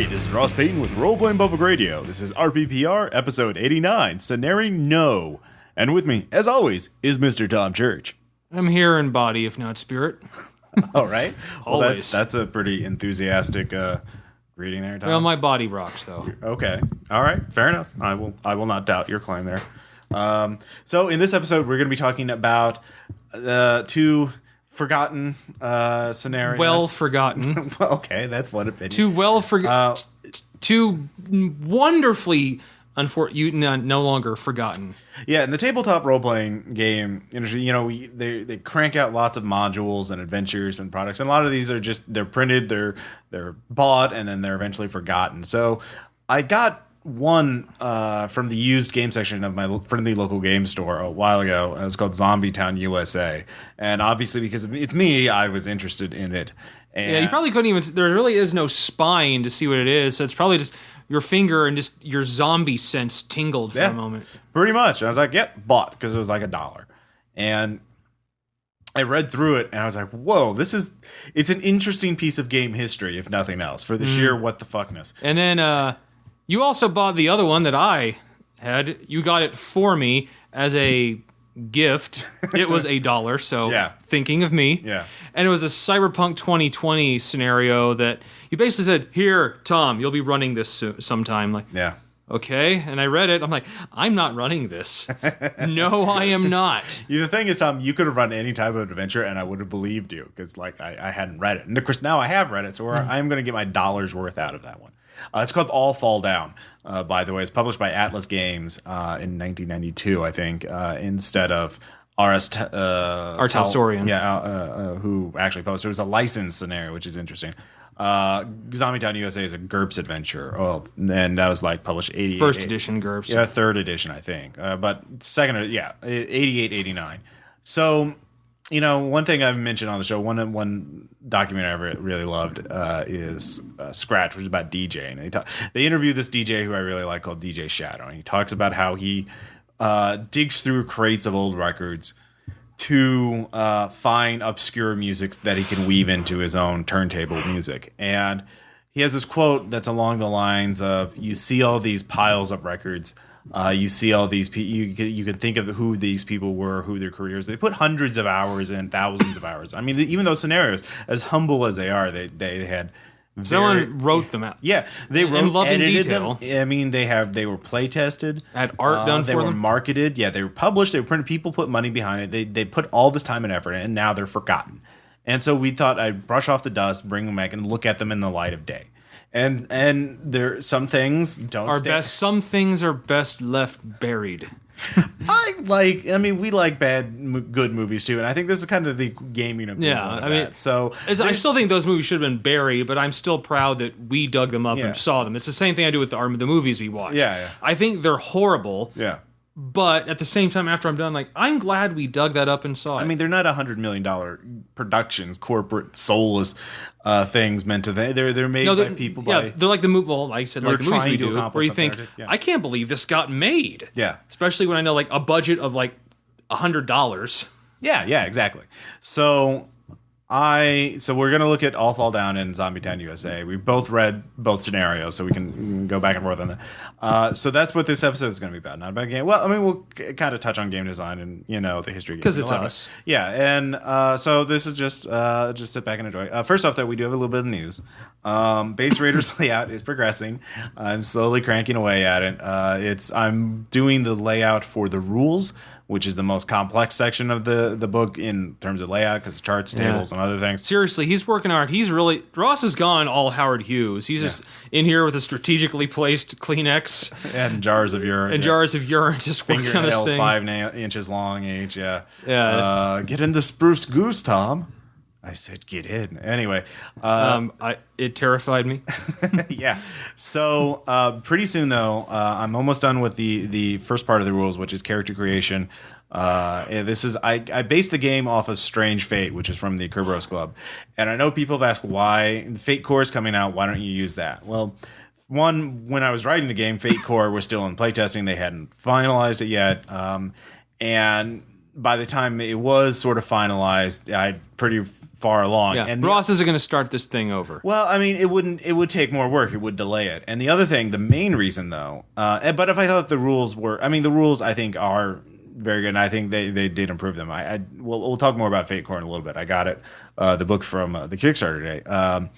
Hey, this is Ross Payton with Role Playing Public Radio. This is RPPR episode 89, Scenari-NO. And with me, as always, is Mr. Tom Church. I'm here in body, if not spirit. All right. Well, Always. that's a pretty enthusiastic greeting there, Tom. Well, my body rocks, though. Okay. All right. Fair enough. I will not doubt your claim there. So in this episode, we're going to be talking about two forgotten scenarios. Well forgotten. Well, okay, that's one opinion. Two two wonderfully no longer forgotten. Yeah, in the tabletop role-playing game industry, they crank out lots of modules and adventures and products, and a lot of these are just, they're printed, they're bought, and then they're eventually forgotten. So I got one from the used game section of my friendly local game store a while ago. It was called Zombietown USA, and obviously because it's me, I was interested in it. And yeah, you probably couldn't even, there really is no spine to see what it is, so it's probably just your finger and just your zombie sense tingled for a moment. Pretty much. And I was like, yep, bought, because it was like $1. And I read through it, and I was like, whoa, it's an interesting piece of game history, if nothing else, for the sheer what the fuckness. And then you also bought the other one that I had. You got it for me as a gift. It was $1, so thinking of me. Yeah. And it was a Cyberpunk 2020 scenario that you basically said, here, Tom, you'll be running this sometime. Like, yeah. Okay. And I read it. I'm like, I'm not running this. No, I am not. The thing is, Tom, you could have run any type of adventure, and I would have believed you, because I hadn't read it. And of course, now I have read it, so I'm going to get my $1 worth out of that one. It's called All Fall Down, by the way. It's published by Atlas Games in 1992, I think, instead of Artelsorian. Who actually published it. It was a licensed scenario, which is interesting. Zombietown USA is a GURPS adventure. Well, and that was published 88. First edition GURPS. Yeah, third edition, I think. But second, 88, 89. So, one thing I've mentioned on the show, one documentary I really loved is Scratch, which is about DJing. And they interview this DJ who I really like called DJ Shadow. And he talks about how he digs through crates of old records to find obscure music that he can weave into his own turntable music. And he has this quote that's along the lines of, you see all these piles of records, you see all these people, you can think of who these people were, who their careers, they put hundreds of hours in, thousands of hours. I mean, even those scenarios, as humble as they are, they had someone wrote them out. Yeah, they wrote, in loving edited detail. them. I mean, they were play tested, had art done for them. They were marketed. Yeah, they were published. They were printed. People put money behind it. They put all this time and effort in, and now they're forgotten. And so we thought I'd brush off the dust, bring them back, and look at them in the light of day. And there, some things don't some things are best left buried. We like good movies too, and I think this is kind of the gaming equivalent of that. So I still think those movies should have been buried, but I'm still proud that we dug them up and saw them. It's the same thing I do with the movies we watch. Yeah. I think they're horrible. Yeah. But at the same time, after I'm done, I'm glad we dug that up and saw it. I mean, they're not $100 million productions, corporate, soulless things meant to. They're made by people. Yeah, they're like the movie. Well, like I said, like the movies we do, where you think, I can't believe this got made. Yeah, especially when I know a budget of $100. Yeah, exactly. So we're gonna look at All Fall Down and Zombietown USA. We've both read both scenarios, so we can go back and forth on that. So that's what this episode is gonna be about. Not about game. Well, I mean, we'll kind of touch on game design and the history of games because it's us. Yeah, and so this is just sit back and enjoy. First off, that we do have a little bit of news. Base Raiders layout is progressing. I'm slowly cranking away at it. I'm doing the layout for the rules, which is the most complex section of the book in terms of layout, because charts, tables, and other things. Seriously, he's working hard. Ross has gone all Howard Hughes. He's just in here with a strategically placed Kleenex and jars of urine. Jars of urine, just working on this thing. 5 inches long each, Yeah. Get in the spruce goose, Tom. I said, get in. Anyway. It terrified me. Yeah. So pretty soon, though, I'm almost done with the first part of the rules, which is character creation. I based the game off of Strange Fate, which is from the Kerberos Club. And I know people have asked why. The Fate Core is coming out. Why don't you use that? Well, when I was writing the game, Fate Core was still in playtesting. They hadn't finalized it yet. And by the time it was sort of finalized, I pretty far along. Yeah, And Ross isn't going to start this thing over. Well, I mean, it would take more work. It would delay it. And the other thing, the main reason though, but if I thought the rules were, I mean, the rules I think are very good, and I think they did improve them. We'll talk more about Fate Core in a little bit. I got it, the book from the Kickstarter today.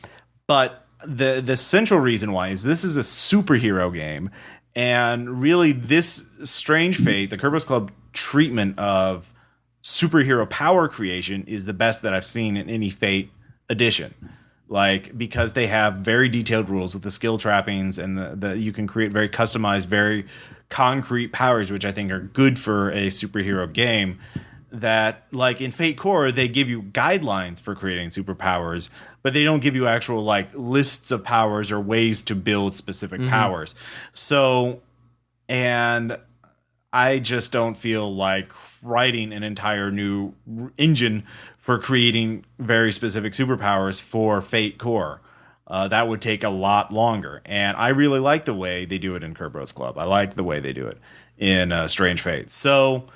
But the central reason why is this is a superhero game, and really this Strange Fate, the Kerberos Club treatment of superhero power creation is the best that I've seen in any Fate edition. Like, because they have very detailed rules with the skill trappings, and the you can create very customized, very concrete powers, which I think are good for a superhero game. That, like in Fate Core, they give you guidelines for creating superpowers, but they don't give you actual like lists of powers or ways to build specific powers. So, and I just don't feel like writing an entire new engine for creating very specific superpowers for Fate Core. That would take a lot longer. And I really like the way they do it in Kerberos Club. I like the way they do it in Strange Fate. So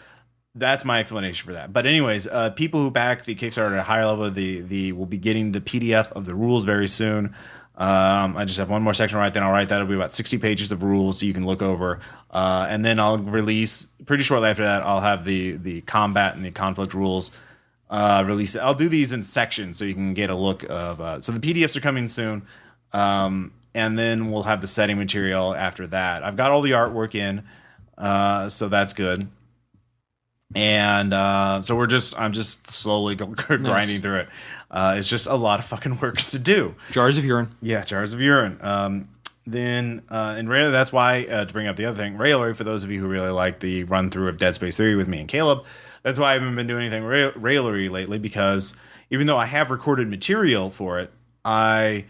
that's my explanation for that. But anyways, people who back the Kickstarter at a higher level, will be getting the PDF of the rules very soon. I just have one more section to write, then I'll write that. It'll be about 60 pages of rules so you can look over. And then I'll release, pretty shortly after that, I'll have the combat and the conflict rules release. I'll do these in sections so you can get a look of... so the PDFs are coming soon. And then we'll have the setting material after that. I've got all the artwork in, so that's good. And so I'm just slowly grinding through it. It's just a lot of fucking work to do. Jars of urine. Yeah, jars of urine. Then in Railway, that's why, to bring up the other thing, Railway, for those of you who really like the run through of Dead Space 3 with me and Caleb, that's why I haven't been doing anything Railway lately, because even though I have recorded material for it, I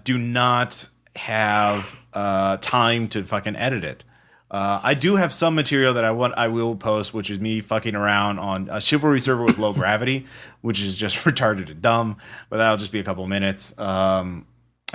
do not have time to fucking edit it. I do have some material that I will post, which is me fucking around on a Chivalry server with low gravity, which is just retarded and dumb, but that'll just be a couple minutes. And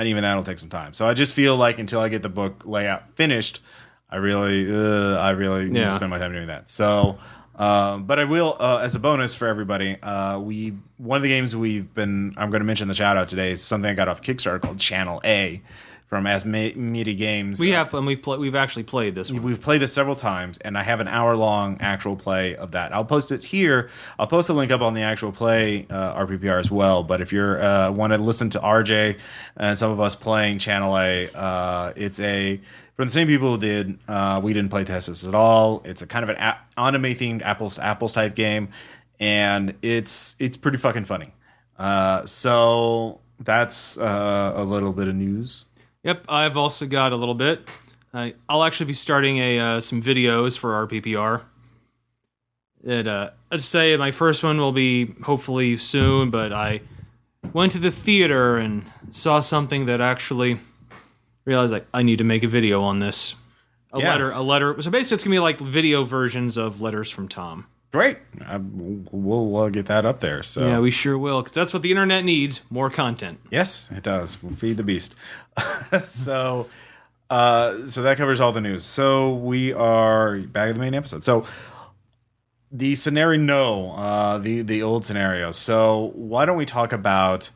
even that'll take some time. So I just feel like until I get the book layout finished, I really need to spend my time doing that. So, but I will, as a bonus for everybody, one of the games I'm going to mention in the shout out today is something I got off Kickstarter called Channel A. From Media Games. We've actually played this one. We've played this several times, and I have an hour-long actual play of that. I'll post it here. I'll post a link up on the actual play RPPR as well. But if you're want to listen to RJ and some of us playing Channel A, it's from the same people who did We Didn't Play Test This at All. It's a kind of an anime-themed apples-to-apples type game, and it's pretty fucking funny. So that's a little bit of news. Yep, I've also got a little bit. I'll actually be starting some videos for RPPR. I'd say my first one will be hopefully soon, but I went to the theater and saw something that actually realized I need to make a video on this. A letter. So basically it's going to be like video versions of Letters from Tom. Great. We'll get that up there. So yeah, we sure will, because that's what the internet needs, more content. Yes, it does. We'll feed the beast. So that covers all the news. So we are back at the main episode. So the Scenari-NO, the old scenario. So why don't we talk about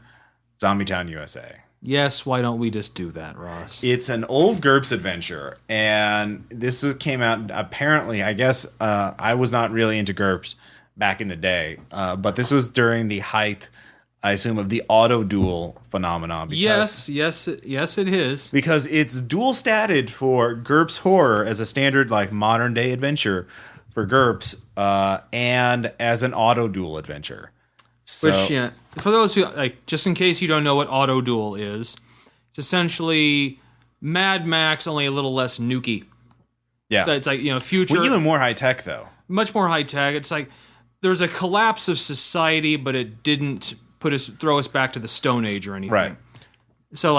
Zombietown USA? Yes, why don't we just do that, Ross? It's an old GURPS adventure, and this came out, apparently, I guess, I was not really into GURPS back in the day, but this was during the height, I assume, of the Autoduel phenomenon. Yes, it is. Because it's dual statted for GURPS Horror as a standard, like, modern-day adventure for GURPS, and as an Autoduel adventure. So, which, yeah, for those who, just in case you don't know what Autoduel is, it's essentially Mad Max, only a little less nukey. Yeah. So it's like, future. Well, even more high tech, though. Much more high tech. It's like there's a collapse of society, but it didn't throw us back to the Stone Age or anything. Right. So,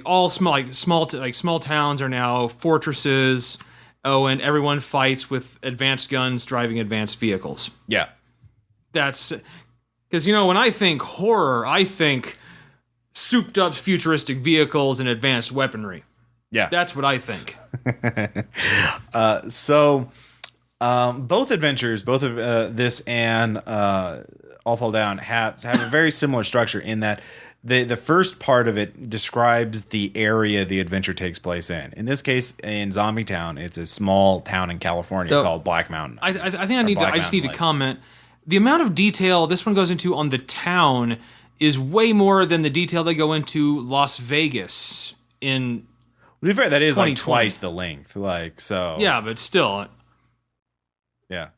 all small towns are now fortresses. Oh, and everyone fights with advanced guns driving advanced vehicles. Yeah. That's because, when I think horror, I think souped up futuristic vehicles and advanced weaponry. Yeah. That's what I think. So both adventures, both of this and All Fall Down have a very similar structure in that the first part of it describes the area the adventure takes place in. In this case, in Zombietown, it's a small town in California called Black Mountain. I think I just need to comment. The amount of detail this one goes into on the town is way more than the detail they go into Las Vegas in. To be fair, that is like twice the length. Like so. Yeah, but still. Yeah.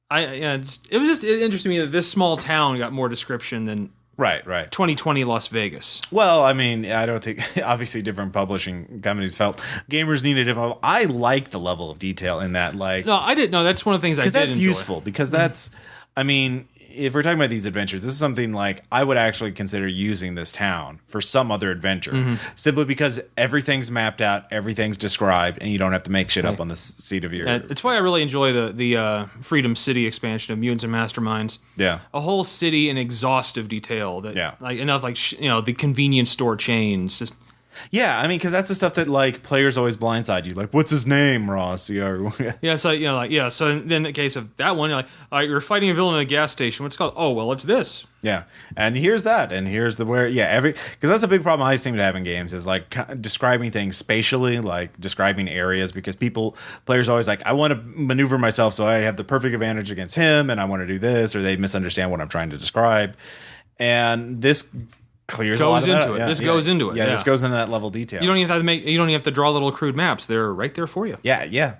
It was just interesting to me that this small town got more description than right 2020 Las Vegas. Well, I mean, I don't think obviously different publishing companies felt gamers needed it. I like the level of detail in that. Like, no, I didn't know. That's one of the things I did enjoy. Because that's useful. Because that's, I mean, if we're talking about these adventures, this is something like I would actually consider using this town for some other adventure, simply because everything's mapped out, everything's described, and you don't have to make shit up on the seat of your. It's why I really enjoy the Freedom City expansion of Mutants and Masterminds. Yeah, a whole city in exhaustive detail. Like enough, like the convenience store chains. Just. Yeah, I mean, because that's the stuff that like players always blindside you. Like, what's his name, Ross? Yeah, so So in the case of that one, you're like, all right, you're fighting a villain at a gas station. What's it called? Oh, well, it's this. Yeah, and here's that, and here's the where. Yeah, because that's a big problem I seem to have in games is like describing things spatially, like describing areas. Because players always like, I want to maneuver myself so I have the perfect advantage against him, and I want to do this, or they misunderstand what I'm trying to describe, and this. Clears goes a lot into of it. This goes into it. Yeah, this goes into that level of detail. You don't even have to draw little crude maps. They're right there for you. Yeah.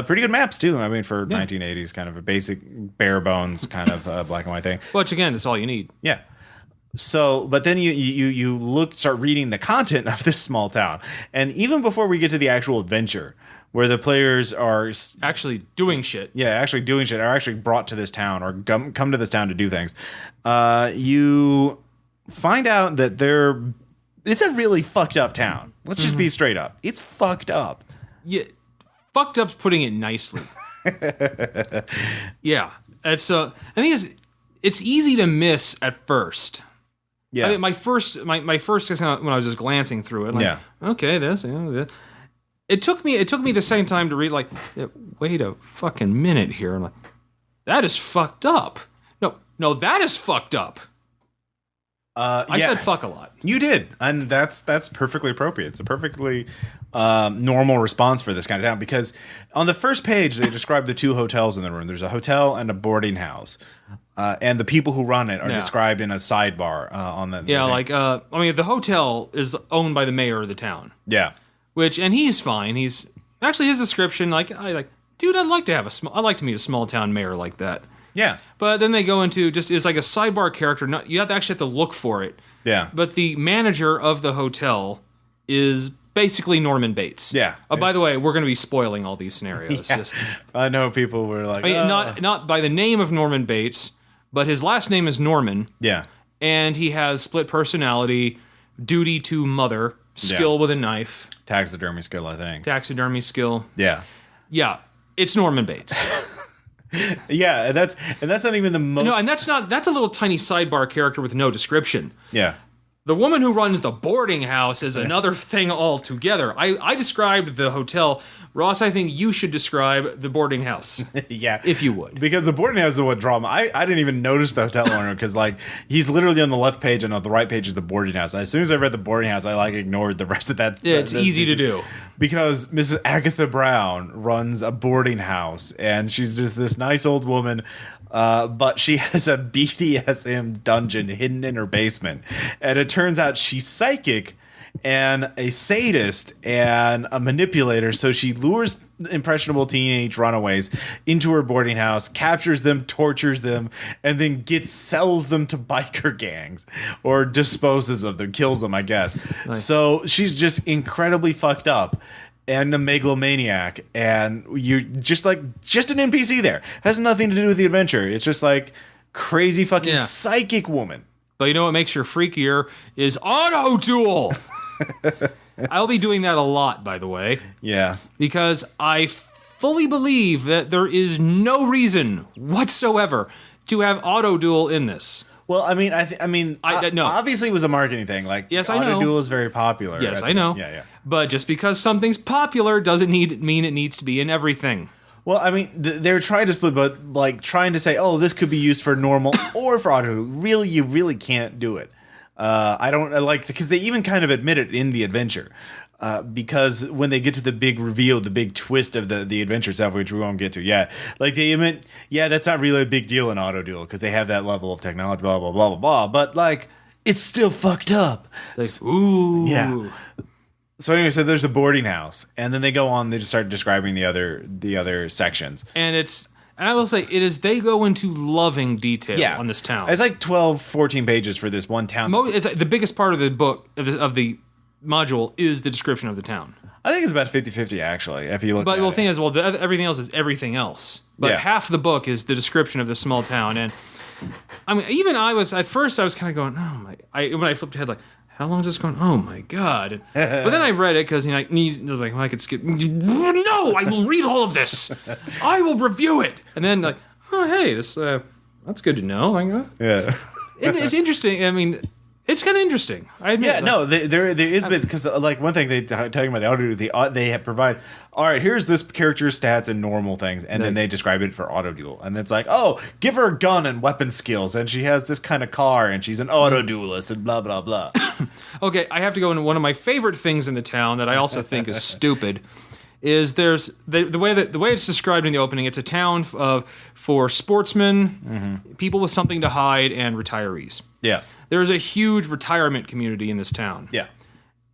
Pretty good maps too. I mean, for 1980s, kind of a basic bare bones kind of black and white thing. Which again, is all you need. Yeah. So, but then you start reading the content of this small town, and even before we get to the actual adventure, where the players are actually doing shit. Yeah, actually doing shit, are actually brought to this town or come to this town to do things. You find out that it's a really fucked up town. Let's just be straight up. It's fucked up. Yeah, fucked up's putting it nicely. Yeah, it's I think it's easy to miss at first. Yeah, I mean, my first when I was just glancing through it, like, okay, this. It took me the same time to read. Like, wait a fucking minute here. I'm like, that is fucked up. No, that is fucked up. I said fuck a lot. You did, and that's perfectly appropriate. It's a perfectly normal response for this kind of town, because on the first page they describe the two hotels in the room. There's a hotel and a boarding house, and the people who run it are described in a sidebar on the. Yeah, the hotel is owned by the mayor of the town. Yeah, and he's fine. He's actually his description dude, I'd like to meet a small town mayor like that. Yeah. But then they go into it's like a sidebar character. You have to look for it. Yeah. But the manager of the hotel is basically Norman Bates. Yeah. By the way, we're going to be spoiling all these scenarios. Yeah. I know people were like, not by the name of Norman Bates, but his last name is Norman. Yeah. And he has split personality, duty to mother, skill with a knife. Taxidermy skill, I think. Taxidermy skill. Yeah. Yeah. It's Norman Bates. Yeah, and that's not even the most. No, and that's a little tiny sidebar character with no description. Yeah. The woman who runs the boarding house is another thing altogether. I described the hotel. Ross, I think you should describe the boarding house. Yeah. If you would. Because the boarding house is what drama. I didn't even notice the hotel owner because he's literally on the left page and on the right page is the boarding house. As soon as I read the boarding house, I ignored the rest of that. Yeah, it's easy to do. Because Mrs. Agatha Brown runs a boarding house and she's just this nice old woman, but she has a BDSM dungeon hidden in her basement. And it turns out she's psychic and a sadist and a manipulator, so she lures impressionable teenage runaways into her boarding house, captures them, tortures them, and then sells them to biker gangs or disposes of them, kills them, I guess. Nice. So she's just incredibly fucked up and a megalomaniac, and you're just an NPC there. Has nothing to do with the adventure. It's just like crazy fucking psychic woman. But you know what makes her freakier is Autoduel. I'll be doing that a lot, by the way. Yeah. Because I fully believe that there is no reason whatsoever to have Autoduel in this. Well, I mean, no. Obviously it was a marketing thing. Yes, I know. Autoduel is very popular. Yes, I know. Yeah. But just because something's popular doesn't mean it needs to be in everything. Well, I mean, they're trying to split, but like trying to say, oh, this could be used for normal or for auto. Really, you really can't do it. I don't like because they even kind of admit it in the adventure. Because when they get to the big reveal, the big twist of the adventure itself, which we won't get to yet, like they admit, yeah, that's not really a big deal in Autoduel because they have that level of technology, blah blah blah blah blah. But like, it's still fucked up. Like, ooh, yeah. So anyway, so there's a boarding house, and then they go on. They just start describing the other sections, and I will say they go into loving detail on this town. It's like 12, 14 pages for this one town. It's like the biggest part of the book of the module is the description of the town. I think it's about 50-50 actually. If you look, but the thing is, everything else is everything else. But half the book is the description of this small town, and I mean, even at first I was kind of going, oh my! When I flipped ahead, like, how long is this going? Oh my god! But then I read it because I could skip. No, I will read all of this. I will review it, and then like, oh hey, this that's good to know. Yeah, it's interesting. I mean. It's kind of interesting. I admit. Yeah, no, there is bit because like one thing talking about the auto they have provide. All right, here's this character's stats and normal things, and then they describe it for auto duel, and it's like, oh, give her a gun and weapon skills, and she has this kind of car, and she's an auto duelist, and blah blah blah. Okay, I have to go into one of my favorite things in the town that I also think is stupid. Is there's the way it's described in the opening? It's a town for sportsmen, people with something to hide, and retirees. Yeah. There's a huge retirement community in this town. Yeah.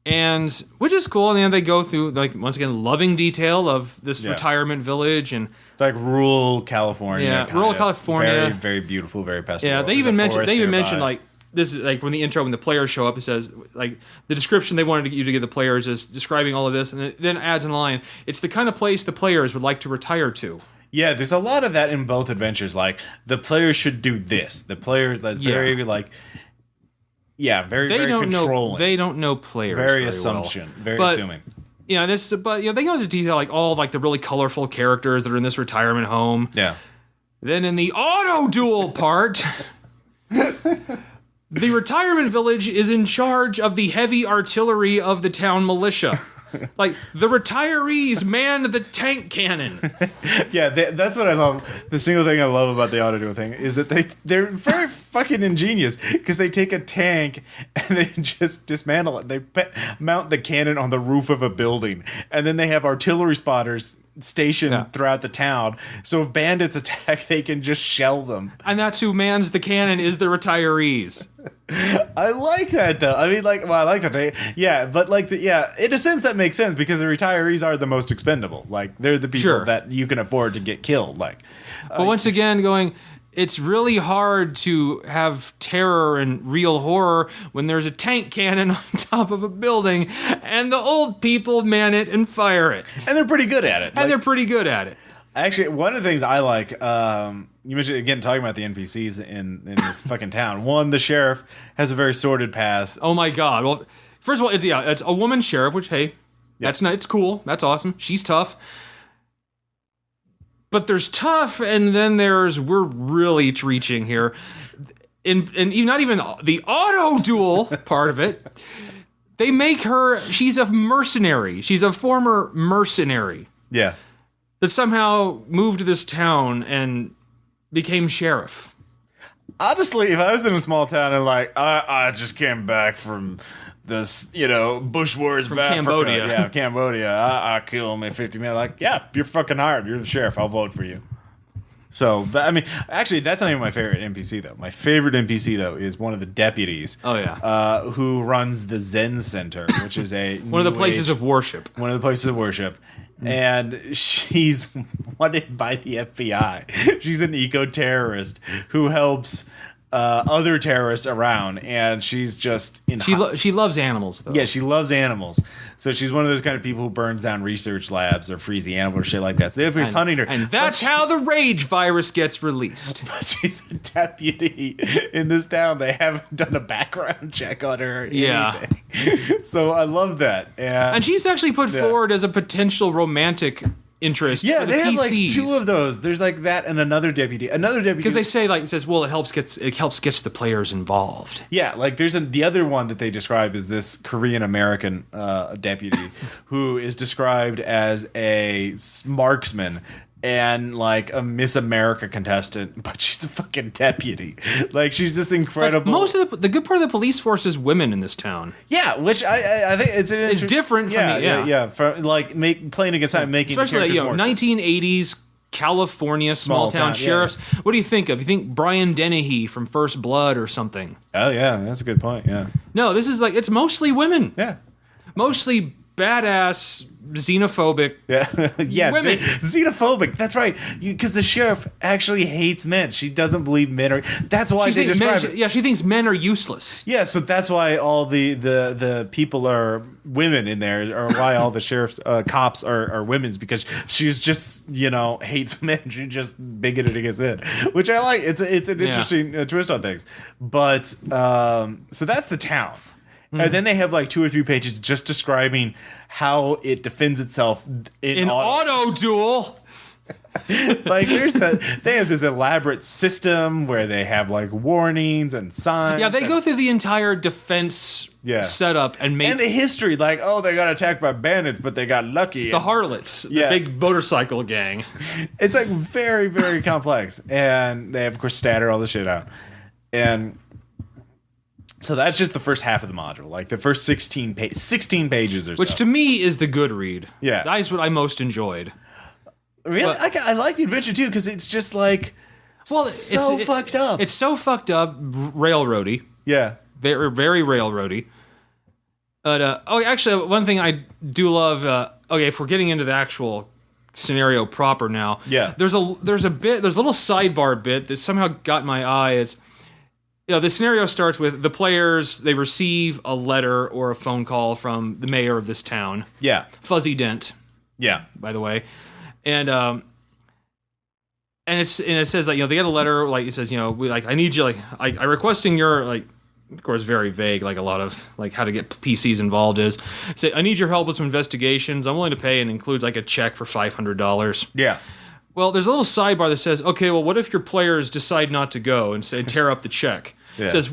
And which is cool. And then they go through, like, once again, loving detail of this retirement village. And it's like rural California. Yeah, rural California. Very, very beautiful, very pastoral. Yeah, they even mentioned like this is like when the players show up, it says like the description they wanted you to give the players is describing all of this, and it then adds in line, it's the kind of place the players would like to retire to. Yeah, there's a lot of that in both adventures. Like the players should do this. The players that's very like. Yeah, very controlling. They don't know players very assumption, well. Very assuming. Yeah, they go into detail like all like the really colorful characters that are in this retirement home. Yeah. Then in the auto duel part, the retirement village is in charge of the heavy artillery of the town militia. Like, the retirees man the tank cannon. Yeah, that's what I love. The single thing I love about the auto duel thing is that they're very fucking ingenious because they take a tank and they just dismantle it. They mount the cannon on the roof of a building, and then they have artillery spotters stationed throughout the town. So if bandits attack, they can just shell them. And that's who mans the cannon is the retirees. I like that though. I mean, like, well, I like that. But like, in a sense that makes sense because the retirees are the most expendable. Like, they're the people that you can afford to get killed. Like, but once again, it's really hard to have terror and real horror when there's a tank cannon on top of a building and the old people man it and fire it. And they're pretty good at it. Actually, one of the things I like, you mentioned, again, talking about the NPCs in this fucking town. One, the sheriff has a very sordid past. Oh my god. Well, first of all, it's a woman sheriff, which, hey, that's not, it's cool. That's awesome. She's tough. But there's tough, and then we're really reaching here. And not even the auto duel part of it. They make she's a mercenary. She's a former mercenary. Yeah. That somehow moved to this town and became sheriff. Honestly, if I was in a small town and like, I just came back from this, bush wars from Cambodia. Yeah, Cambodia. I kill him in 50 minutes. Like, yeah, you're fucking hired. You're the sheriff. I'll vote for you. So, but I mean, actually, that's not even my favorite NPC, though. My favorite NPC, though, is one of the deputies. Oh, yeah. Who runs the Zen Center, which is one of the places of worship. One of the places of worship. And she's wanted by the FBI. She's an eco-terrorist who helps other terrorists around, and she's just she loves animals, though. Yeah, she loves animals. So she's one of those kind of people who burns down research labs or frees the animal or shit like that. So they're hunting her, and that's how the rage virus gets released. But she's a deputy in this town. They haven't done a background check on her. Or anything. So I love that, and she's actually put forward as a potential romantic interest. Yeah, for the they have PCs. like two of those. There's like that and another deputy. Because they say it says, well, it helps get the players involved. Yeah, like there's the other one that they describe is this Korean American deputy who is described as a marksman and like a Miss America contestant, but she's a fucking deputy. Like she's just incredible. But most of the good part of the police force is women in this town. Yeah, which I think it's different from from like playing against that, making especially the characters more 1980s California small town sheriffs. Yeah. What do you think of? You think Brian Dennehy from First Blood or something? Oh yeah, that's a good point. Yeah. No, this is like it's mostly women. Yeah. Mostly badass, xenophobic. Yeah, women. Xenophobic. That's right. Because the sheriff actually hates men. She doesn't believe men are. That's why they describe it. Yeah, she thinks men are useless. Yeah, so that's why all the people are women in there, or why all the sheriff's cops are women's, because she's just hates men. She's just bigoted against men, which I like. It's an interesting twist on things. But so that's the town. And then they have like 2 or 3 pages just describing how it defends itself in Autoduel. Like they have this elaborate system where they have like warnings and signs. Yeah, they go through the entire defense setup and the history. Like, oh, they got attacked by bandits, but they got lucky. The Harlots, the big motorcycle gang. It's like very, very complex, and they of course statter all the shit out, and. So that's just the first half of the module, like the first 16 pages or so. Which to me is the good read. Yeah. That's what I most enjoyed. Really? I like the adventure too, because it's just like it's fucked up. It's so fucked up, railroady. Yeah. Very, very railroady. But, actually, one thing I do love, if we're getting into the actual scenario proper now. Yeah. There's a little sidebar bit that somehow got my eye. It's, the scenario starts with the players, they receive a letter or a phone call from the mayor of this town. Yeah. Fuzzy Dent. Yeah. By the way. And it says, like, they get a letter, like, it says, I need you, like, I requesting your, like, of course, very vague, like a lot of, like, how to get PCs involved is. Say, I need your help with some investigations. I'm willing to pay, and includes, like, a check for $500. Yeah. Well, there's a little sidebar that says, okay, well, what if your players decide not to go and say, tear up the check? Yeah. He says,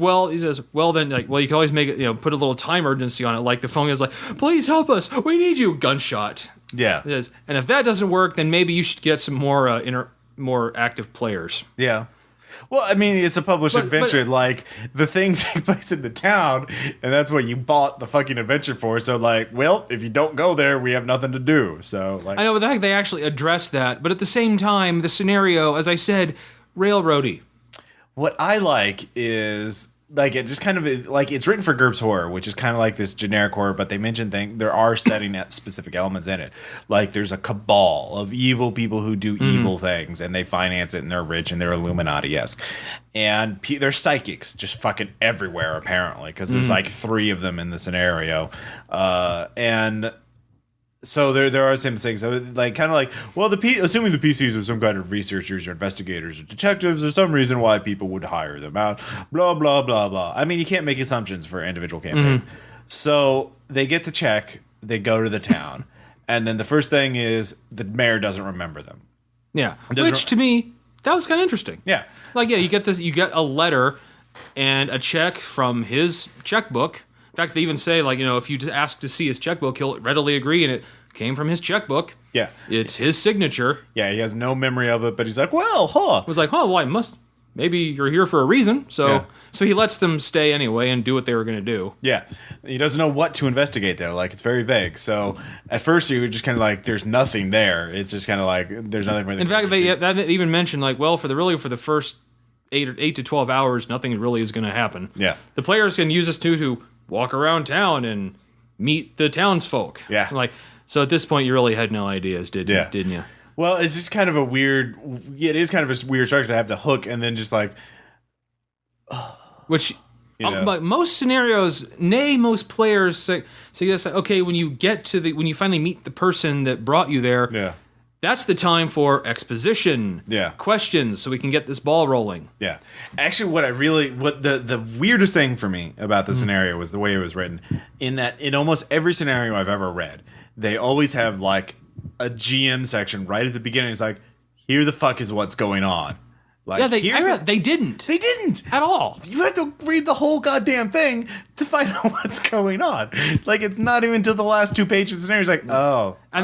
then, like, you can always make it, put a little time urgency on it. Like, the phone is like, please help us. We need you. Gunshot. Yeah. It says, and if that doesn't work, then maybe you should get some more active players. Yeah. Well, I mean, it's a published adventure. Like, the thing takes place in the town, and that's what you bought the fucking adventure for. So, like, well, if you don't go there, we have nothing to do. So, like, I know, but they actually address that. But at the same time, the scenario, as I said, railroady. What I like is, like, it just kind of, like, it's written for GURPS horror, which is kind of like this generic horror, but they mention there are setting specific elements in it. Like, there's a cabal of evil people who do evil things, and they finance it, and they're rich, and they're Illuminati-esque. And there's psychics just fucking everywhere, apparently, because there's, like, 3 of them in the scenario. And so there are some things, so like kind of like, well, assuming the PCs are some kind of researchers or investigators or detectives, there's some reason why people would hire them out. Blah blah blah blah. I mean, you can't make assumptions for individual campaigns. So they get the check, they go to the town, and then the first thing is the mayor doesn't remember them. Yeah, which to me that was kind of interesting. Yeah, like you get a letter and a check from his checkbook. In fact, they even say, like, if you ask to see his checkbook, he'll readily agree, and it came from his checkbook. Yeah. It's his signature. Yeah, he has no memory of it, but he's like, well, It was like, maybe you're here for a reason. So he lets them stay anyway and do what they were going to do. Yeah. He doesn't know what to investigate, though. Like, it's very vague. So at first you were just kind of like, there's nothing there. It's just kind of like, there's nothing. In fact, they even mentioned, like, well, for the first 8 to 12 hours, nothing really is going to happen. Yeah. The players can use this to walk around town and meet the townsfolk. Yeah. Like, so at this point, you really had no ideas, didn't you? Well, it's just kind of it is kind of a weird structure to have the hook and then just like... Which, but most scenarios, most players say, okay, when you finally meet the person that brought you there, that's the time for exposition, questions, so we can get this ball rolling. Yeah. Actually, what the weirdest thing for me about the scenario was the way it was written. In that, in almost every scenario I've ever read, they always have like a GM section right at the beginning. It's like, here the fuck is what's going on. Like, they didn't. They didn't at all. You have to read the whole goddamn thing to find out what's going on. Like, it's not even until the last 2 pages of the scenario. It's like, oh. And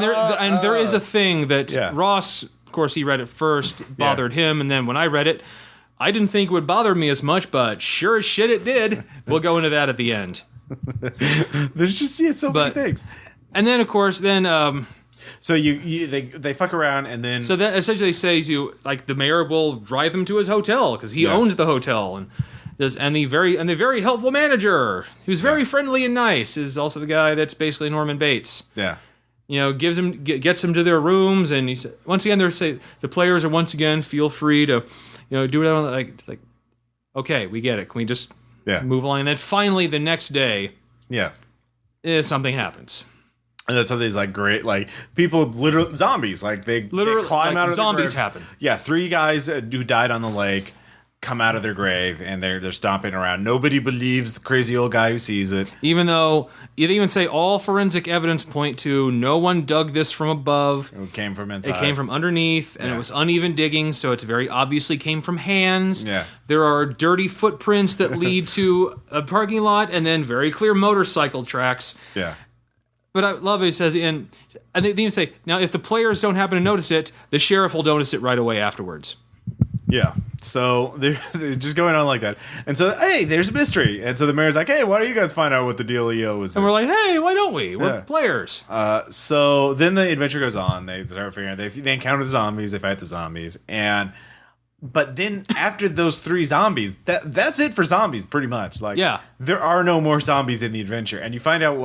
there is a thing that Ross of course, he read it first, bothered him, and then when I read it, I didn't think it would bother me as much, but sure as shit it did. We'll go into that at the end. There's just many things. And then, of course, so they fuck around, and then so that essentially they say the mayor will drive them to his hotel because he owns the hotel, and the very helpful manager who's very friendly and nice is also the guy that's basically Norman Bates. Yeah. Gets them to their rooms, and he said once again the players are once again feel free to do whatever like okay, we get it. Can we just move along? And then finally the next day, something happens. And then something's great, people literally zombies, they climb out of zombies the happen. Yeah, 3 guys who died on the lake come out of their grave, and they're stomping around. Nobody believes the crazy old guy who sees it. Even though they even say all forensic evidence point to no one dug this from above. It came from inside. It came from underneath, and it was uneven digging, so it very obviously came from hands. Yeah. There are dirty footprints that lead to a parking lot, and then very clear motorcycle tracks. Yeah. But I love it. It says, and they even say, now if the players don't happen to notice it, the sheriff will notice it right away afterwards. Yeah. So they're just going on like that. And so, hey, there's a mystery. And so the mayor's like, hey, why don't you guys find out what the dealio is? And we're like, hey, why don't we? We're players. So then the adventure goes on. They start figuring out, they encounter the zombies, they fight the zombies. But then after those 3 zombies, that's it for zombies, pretty much. There are no more zombies in the adventure. And you find out,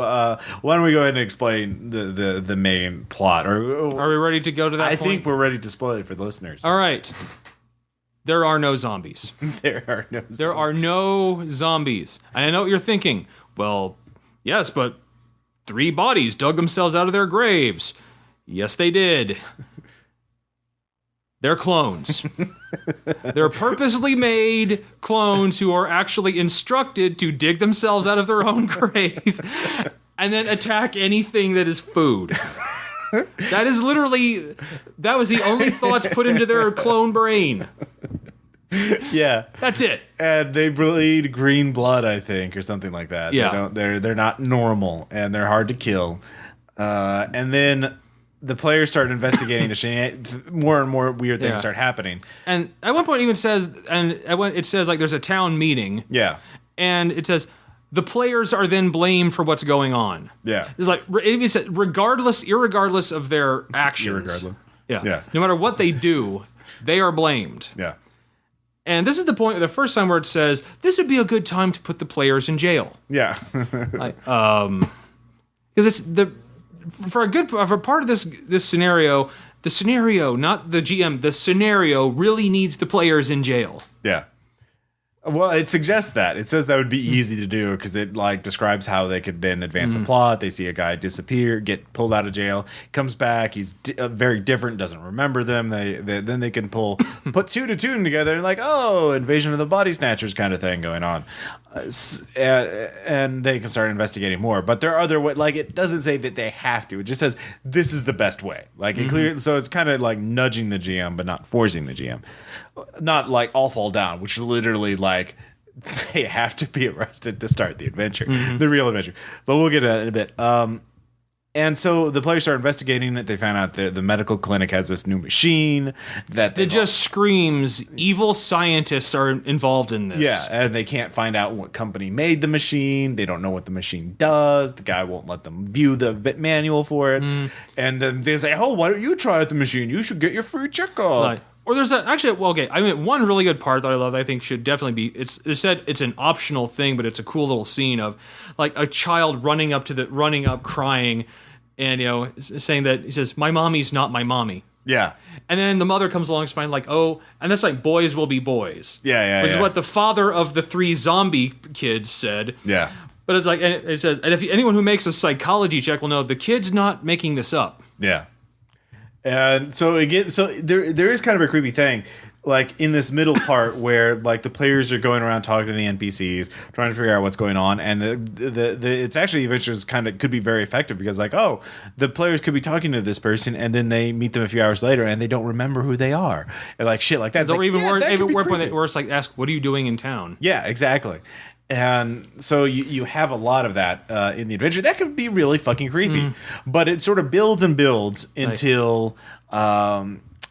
why don't we go ahead and explain the main plot? Or are we ready to go to that point? I think we're ready to spoil it for the listeners. All right. There are no zombies. There are no zombies. There are no zombies. And I know what you're thinking. Well, yes, but 3 bodies dug themselves out of their graves. Yes, they did. They're clones. They're purposely made clones who are actually instructed to dig themselves out of their own grave and then attack anything that is food. That was the only thoughts put into their clone brain. Yeah, that's it. And they bleed green blood, I think, or something like that. Yeah, they're not normal, and they're hard to kill. And then the players start investigating more and more weird things start happening. And at one point, it even says, there's a town meeting. Yeah, and it says the players are then blamed for what's going on. Yeah, it's it even says irregardless of their actions. Yeah. No matter what they do, they are blamed. Yeah. And this is the first time where it says this would be a good time to put the players in jail. Yeah. Because it's for a part of this scenario, the scenario, not the GM, the scenario really needs the players in jail. Yeah. Well, it suggests that. It says that would be easy to do because it describes how they could then advance the plot. They see a guy disappear, get pulled out of jail, comes back. He's very different, doesn't remember them. Then they can put 2 to 2 together and invasion of the body snatchers kind of thing going on, and they can start investigating more. But there are other ways. It doesn't say that they have to. It just says this is the best way. It clear. So it's kind of nudging the GM, but not forcing the GM. Not all fall down, which literally they have to be arrested to start the adventure, the real adventure. But we'll get to that in a bit. And so the players start investigating it. They found out that the medical clinic has this new machine that just screams evil scientists are involved in this. Yeah, and they can't find out what company made the machine. They don't know what the machine does. The guy won't let them view the manual for it. And then they say, "Oh, why don't you try out the machine? You should get your free checkup." Or there's one really good part that I love. I think should definitely be. It's said it's an optional thing, but it's a cool little scene of a child running up crying, and saying that he says, "My mommy's not my mommy." Yeah. And then the mother comes along smiling "Oh," and that's boys will be boys. Yeah. Which is what the father of the 3 zombie kids said. Yeah. But it's and it says, and if anyone who makes a psychology check will know the kid's not making this up. Yeah. And so again, there is kind of a creepy thing, in this middle part where the players are going around talking to the NPCs, trying to figure out what's going on, and it's actually adventures could be very effective because the players could be talking to this person and then they meet them a few hours later and they don't remember who they are, and shit like that. Or even worse, ask, what are you doing in town? Yeah, exactly. And so you have a lot of that in the adventure. That could be really fucking creepy. But it sort of builds and builds until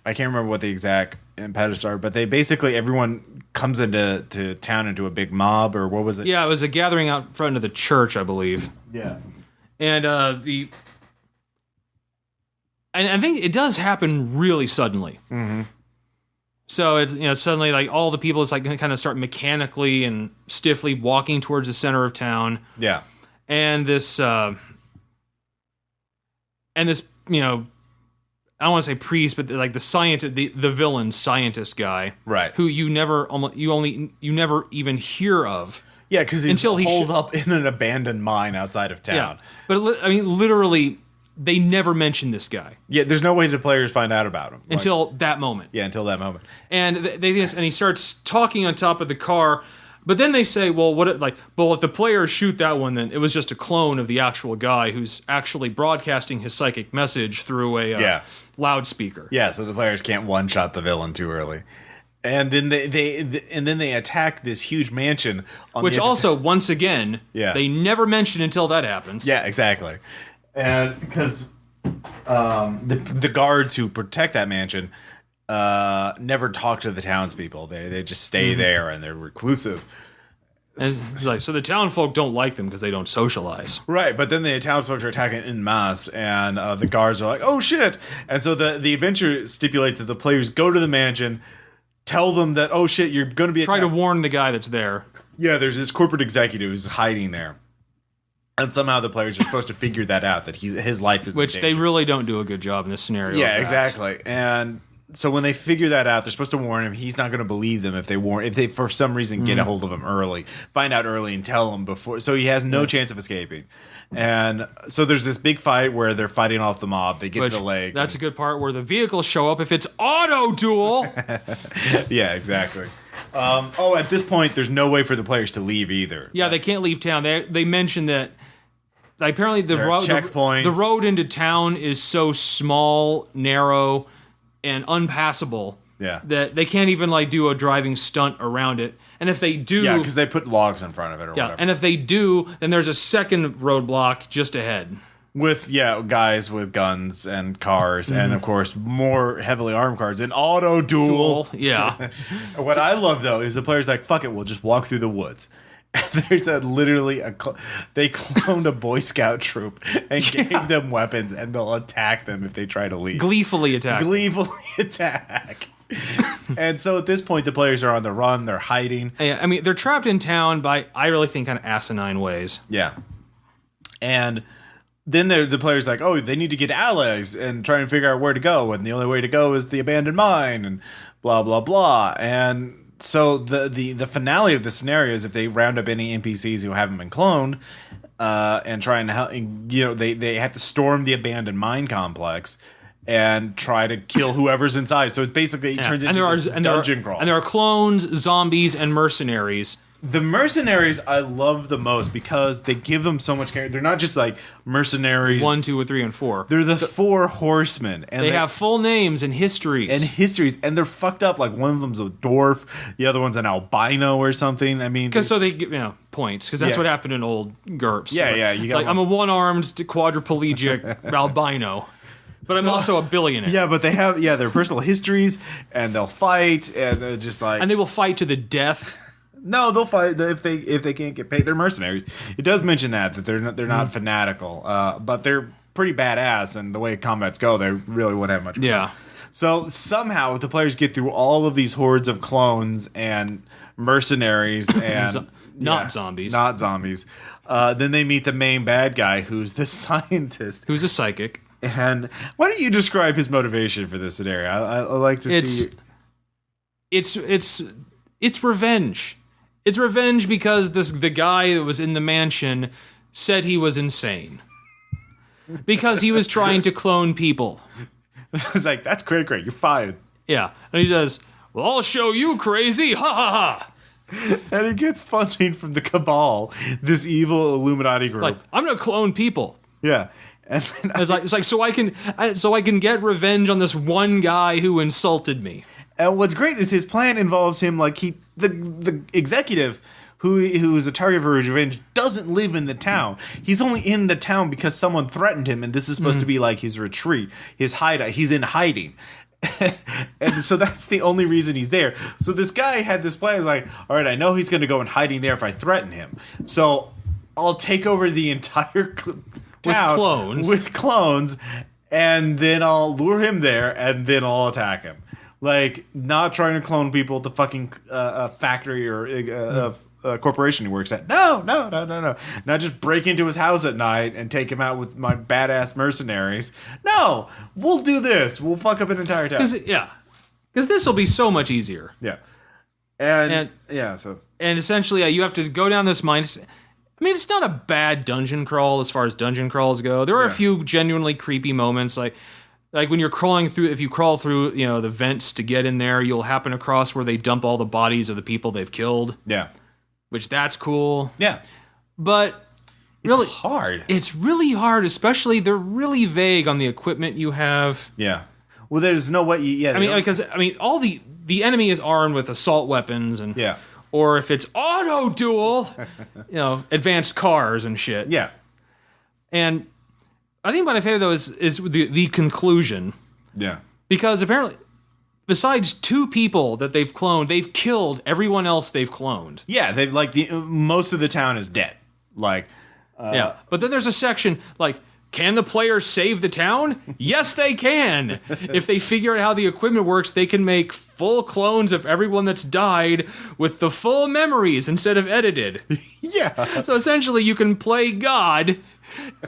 I can't remember what the exact impetus are, but they basically everyone comes into town into a big mob, or what was it? Yeah, it was a gathering out front of the church, I believe. Yeah. And and I think it does happen really suddenly. Mm-hmm. So it's suddenly like all the people, it's like kind of start mechanically and stiffly walking towards the center of town. Yeah. And this I don't want to say priest, but like the scientist, the villain scientist guy, Right. Who you never even hear of. Yeah, because he's holed up in an abandoned mine outside of town. Yeah, but I mean, literally, they never mention this guy. Yeah, there's no way the players find out about him until that moment. Yeah, until that moment. And and he starts talking on top of the car. But then they say, well, if the players shoot that one, then it was just a clone of the actual guy who's actually broadcasting his psychic message through a loudspeaker. Yeah, so the players can't one-shot the villain too early. And then they attack this huge mansion. Which also, once again, they never mention until that happens. Yeah, exactly. And because the guards who protect that mansion never talk to the townspeople. They just stay there and they're reclusive. And it's like, so the townfolk don't like them because they don't socialize. Right, but then the townsfolk are attacking en masse, and the guards are like, oh shit! And so the adventure stipulates that the players go to the mansion, tell them that, oh shit, you're going to be attacked. Try to warn the guy that's there. Yeah, there's this corporate executive who's hiding there. And somehow the players are supposed to figure that out, that his life is in Which danger. they really don't do a good job in this scenario. Yeah, exactly. And so when they figure that out, they're supposed to warn him. He's not going to believe them if they for some reason get a hold of him early, find out early and tell him before. So he has no chance of escaping. And so there's this big fight where they're fighting off the mob. They get to the lake. That's a good part where the vehicles show up if it's Autoduel. Yeah, exactly. At this point, there's no way for the players to leave either. Yeah, they can't leave town. They mentioned that apparently the road into town is so small, narrow, and unpassable that they can't even do a driving stunt around it. And if they do... Yeah, because they put logs in front of it or whatever. And if they do, then there's a second roadblock just ahead. With, guys with guns and cars, and of course, more heavily armed cars and Autoduel. Yeah. What I love, though, is the players like, fuck it, we'll just walk through the woods. There's they cloned a Boy Scout troop and gave them weapons, and they'll attack them if they try to leave. Gleefully attack. And so at this point, the players are on the run. They're hiding. Yeah, I mean, they're trapped in town by, I really think, kind of asinine ways. Yeah. And then the players like, oh, they need to get allies and try and figure out where to go. And the only way to go is the abandoned mine and blah, blah, blah. And so the finale of the scenario is if they round up any NPCs who haven't been cloned and try and help, they have to storm the abandoned mine complex and try to kill whoever's inside. So it's basically it turns into a dungeon crawl. And there are clones, zombies, and mercenaries. The mercenaries I love the most because they give them so much care. They're not just like mercenaries 1, 2, 3, and 4. They're the four horsemen, and they have full names and histories. And they're fucked up. Like one of them's a dwarf, the other one's an albino or something. I mean, because so they get points because that's what happened in old GURPS. Yeah, you got I'm a one-armed quadriplegic albino. But I'm also a billionaire. Yeah, but they have their personal histories, and they'll fight, and they're just like, and they will fight to the death. No, they'll fight if they can't get paid. They're mercenaries. It does mention that they're not fanatical, but they're pretty badass. And the way combats go, they really wouldn't have much. Yeah. So somehow the players get through all of these hordes of clones and mercenaries and not zombies. Then they meet the main bad guy, who's the scientist, who's a psychic. And why don't you describe his motivation for this scenario? I like to see. It's revenge. It's revenge because the guy that was in the mansion said he was insane. Because he was trying to clone people. It's like, that's great, you're fired. Yeah. And he says, well, I'll show you crazy, ha ha ha. And he gets funding from the Cabal, this evil Illuminati group. Like, I'm going to clone people. Yeah. And then it's like so I can get revenge on this one guy who insulted me. And what's great is his plan involves him the executive who is the target for his revenge doesn't live in the town. He's only in the town because someone threatened him, and this is supposed to be like his retreat, his hideout. He's in hiding. And so that's the only reason he's there. So this guy had this plan. He's like, all right, I know he's going to go in hiding there if I threaten him. So I'll take over the entire town with clones, and then I'll lure him there, and then I'll attack him. Like, not trying to clone people to fucking a factory or a corporation he works at. No. Not just break into his house at night and take him out with my badass mercenaries. No, we'll do this. We'll fuck up an entire town. Because this will be so much easier. Yeah. And essentially, you have to go down this mine. I mean, it's not a bad dungeon crawl as far as dungeon crawls go. There are a few genuinely creepy moments, like when you're crawling through. If you crawl through, the vents to get in there, you'll happen across where they dump all the bodies of the people they've killed. Yeah, which that's cool. Yeah, but really hard. It's really hard, especially they're really vague on the equipment you have. Yeah. Well, there's no way. Because all the enemy is armed with assault weapons and or if it's Autoduel, advanced cars and shit. Yeah. And I think my favorite though is the conclusion. Yeah. Because apparently, besides 2 people that they've cloned, they've killed everyone else they've cloned. Yeah, they've most of the town is dead. But then there's a section like, can the players save the town? Yes, they can. If they figure out how the equipment works, they can make full clones of everyone that's died with the full memories instead of edited. Yeah. So essentially, you can play God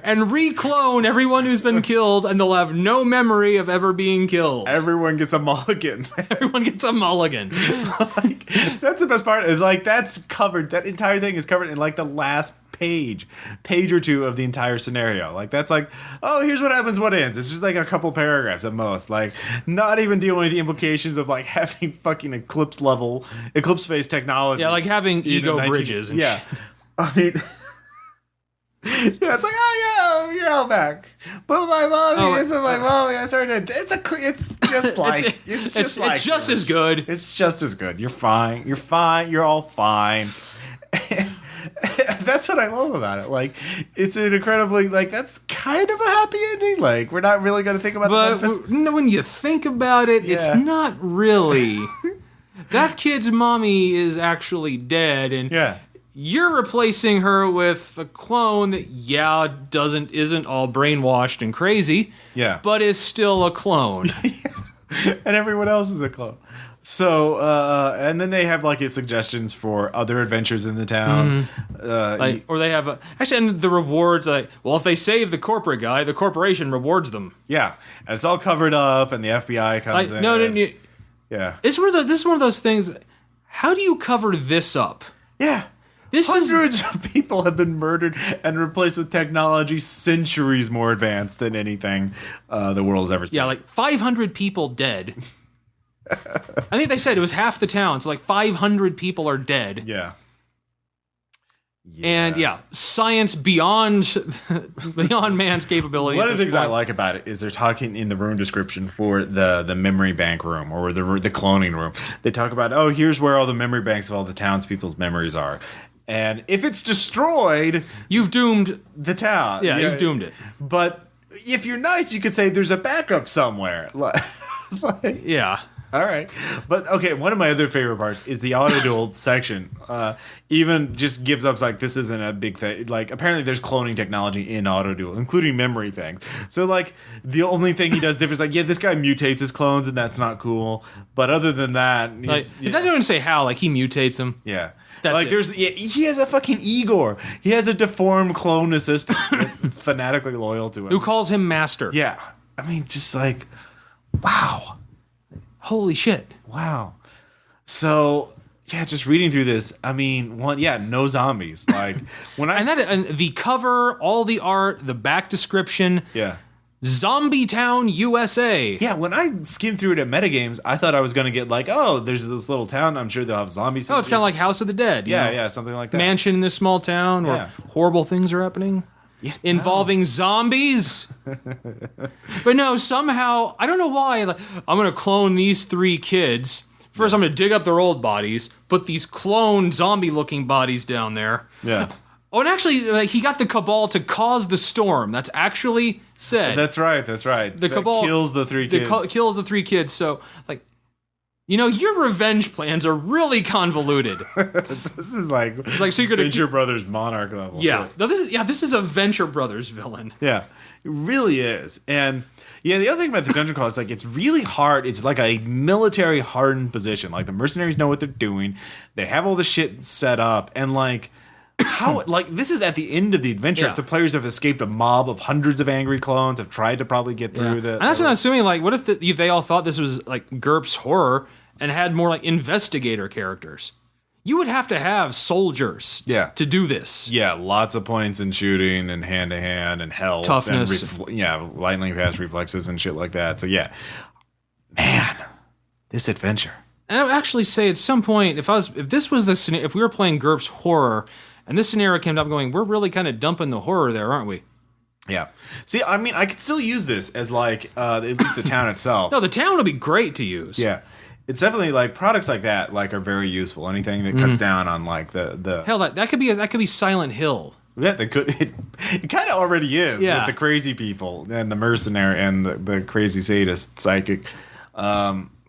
and re-clone everyone who's been killed, and they'll have no memory of ever being killed. Everyone gets a mulligan. Everyone gets a mulligan. That's the best part. That's covered. That entire thing is covered in the last page or 2 of the entire scenario. That's oh, here's what happens, what ends. It's just a couple paragraphs at most. Not even dealing with the implications of having fucking eclipse phase technology. Yeah, having ego bridges and shit. I mean, it's oh yeah, you're all back. But my mommy isn't my mommy. I started. It's just as good. It's just as good. You're fine. You're fine. You're all fine. That's what I love about it. It's an incredibly that's kind of a happy ending. We're not really going to think about the benefits. When you think about it, it's not really. That kid's mommy is actually dead, and you're replacing her with a clone that isn't all brainwashed and crazy, but is still a clone. And everyone else is a clone. So, and then they have suggestions for other adventures in the town. Or they have and the rewards, if they save the corporate guy, the corporation rewards them. Yeah, and it's all covered up, and the FBI comes in. This is one of those things. How do you cover this up? Yeah. Hundreds of people have been murdered and replaced with technology centuries more advanced than anything the world's ever seen. Yeah, 500 people dead. I think they said it was half the town, so 500 people are dead. Yeah. And science beyond man's capability. One of the things I like about it is they're talking in the room description for the memory bank room or the cloning room. They talk about, here's where all the memory banks of all the townspeople's memories are. And if it's destroyed, you've doomed the town. Yeah, you've doomed it. But if you're nice, you could say there's a backup somewhere. Yeah. All right. But, okay, one of my other favorite parts is the Autoduel section. Even just gives up, this isn't a big thing. Apparently there's cloning technology in Autoduel, including memory things. So, the only thing he does different is, this guy mutates his clones, and that's not cool. But other than that... That doesn't say how, he mutates them. Yeah. He has a fucking Igor. He has a deformed clone assistant that's fanatically loyal to him. Who calls him master. Yeah. I mean, just wow. Holy shit. Wow. So, just reading through this, I mean, no zombies. And the cover, all the art, the back description. Yeah. Zombietown USA. Yeah, when I skimmed through it at Metagames, I thought I was going to get there's this little town. I'm sure they'll have zombies. Oh, it's kind of like House of the Dead. Yeah, something like that. Mansion in this small town where horrible things are happening. Yeah, involving zombies. But no, somehow, I don't know why, I'm going to clone these 3 kids. First, I'm going to dig up their old bodies, put these clone zombie-looking bodies down there. Yeah. Oh, and actually, he got the Cabal to cause the storm. That's actually said. That's right. The Cabal kills the 3 kids. Kills the 3 kids. So, like, your revenge plans are really convoluted. This is like so you're gonna Venture Brothers Monarch level. Yeah. Shit. No, this is a Venture Brothers villain. Yeah, it really is. And yeah, the other thing about the dungeon crawl is like it's really hard. It's like a military hardened position. Like the mercenaries know what they're doing. They have all the shit set up, and like how like this is at the end of the adventure. Yeah. If the players have escaped a mob of hundreds of angry clones, have tried to probably get through the. And that's not assuming like what if they all thought this was like GURPS horror and had more like investigator characters. You would have to have soldiers to do this. Yeah, lots of points in shooting and hand-to-hand and health. Toughness. And lightning fast reflexes and shit like that. So yeah. Man, this adventure. And I would actually say at some point, if this was the scenario, if we were playing GURPS horror and this scenario came up going, we're really kind of dumping the horror there, aren't we? Yeah. See, I mean, I could still use this as like at least the town itself. No, the town would be great to use. Yeah. It's definitely like products like that like are very useful. Anything that cuts down on like the hell that could be Silent Hill. Yeah, it kind of already is with the crazy people and the mercenary and the crazy sadist psychic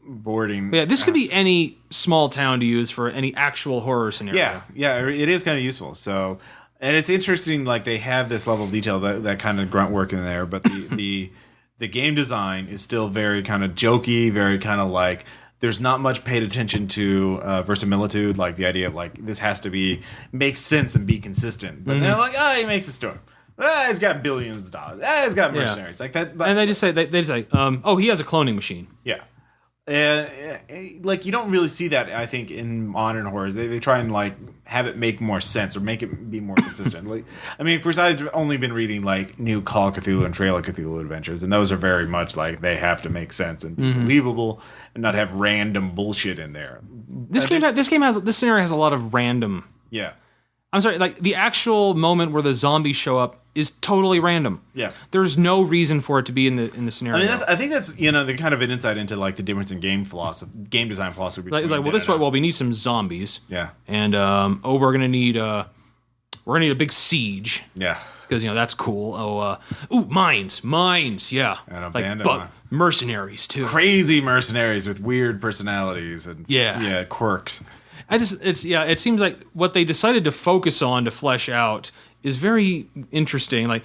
boarding. But yeah, this could be any small town to use for any actual horror scenario. Yeah, it is kind of useful. So, and it's interesting like they have this level of detail that kind of grunt work in there, but the game design is still very kind of jokey, very kind of like. There's not much paid attention to verisimilitude, like the idea of like this has to make sense and be consistent. But they're like, he makes a storm. He's got billions of dollars. He's got mercenaries like that. And they just say he has a cloning machine. Yeah, like you don't really see that. I think in modern horror, they try and like have it make more sense or make it be more consistent. Like, I mean, for I've only been reading like new Call of Cthulhu and Trail of Cthulhu adventures, and those are very much like they have to make sense and be believable and not have random bullshit in there. This scenario has a lot of random. Yeah. I'm sorry, like the actual moment where the zombies show up is totally random. Yeah. There's no reason for it to be in the scenario. I mean, I think that's the kind of an insight into like the difference in game design philosophy. We need some zombies. Yeah. And we're gonna need a big siege. Yeah. Because that's cool. Mines. Yeah. And a like, band but mercenaries too. Crazy mercenaries with weird personalities and quirks. It seems like what they decided to focus on to flesh out is very interesting. Like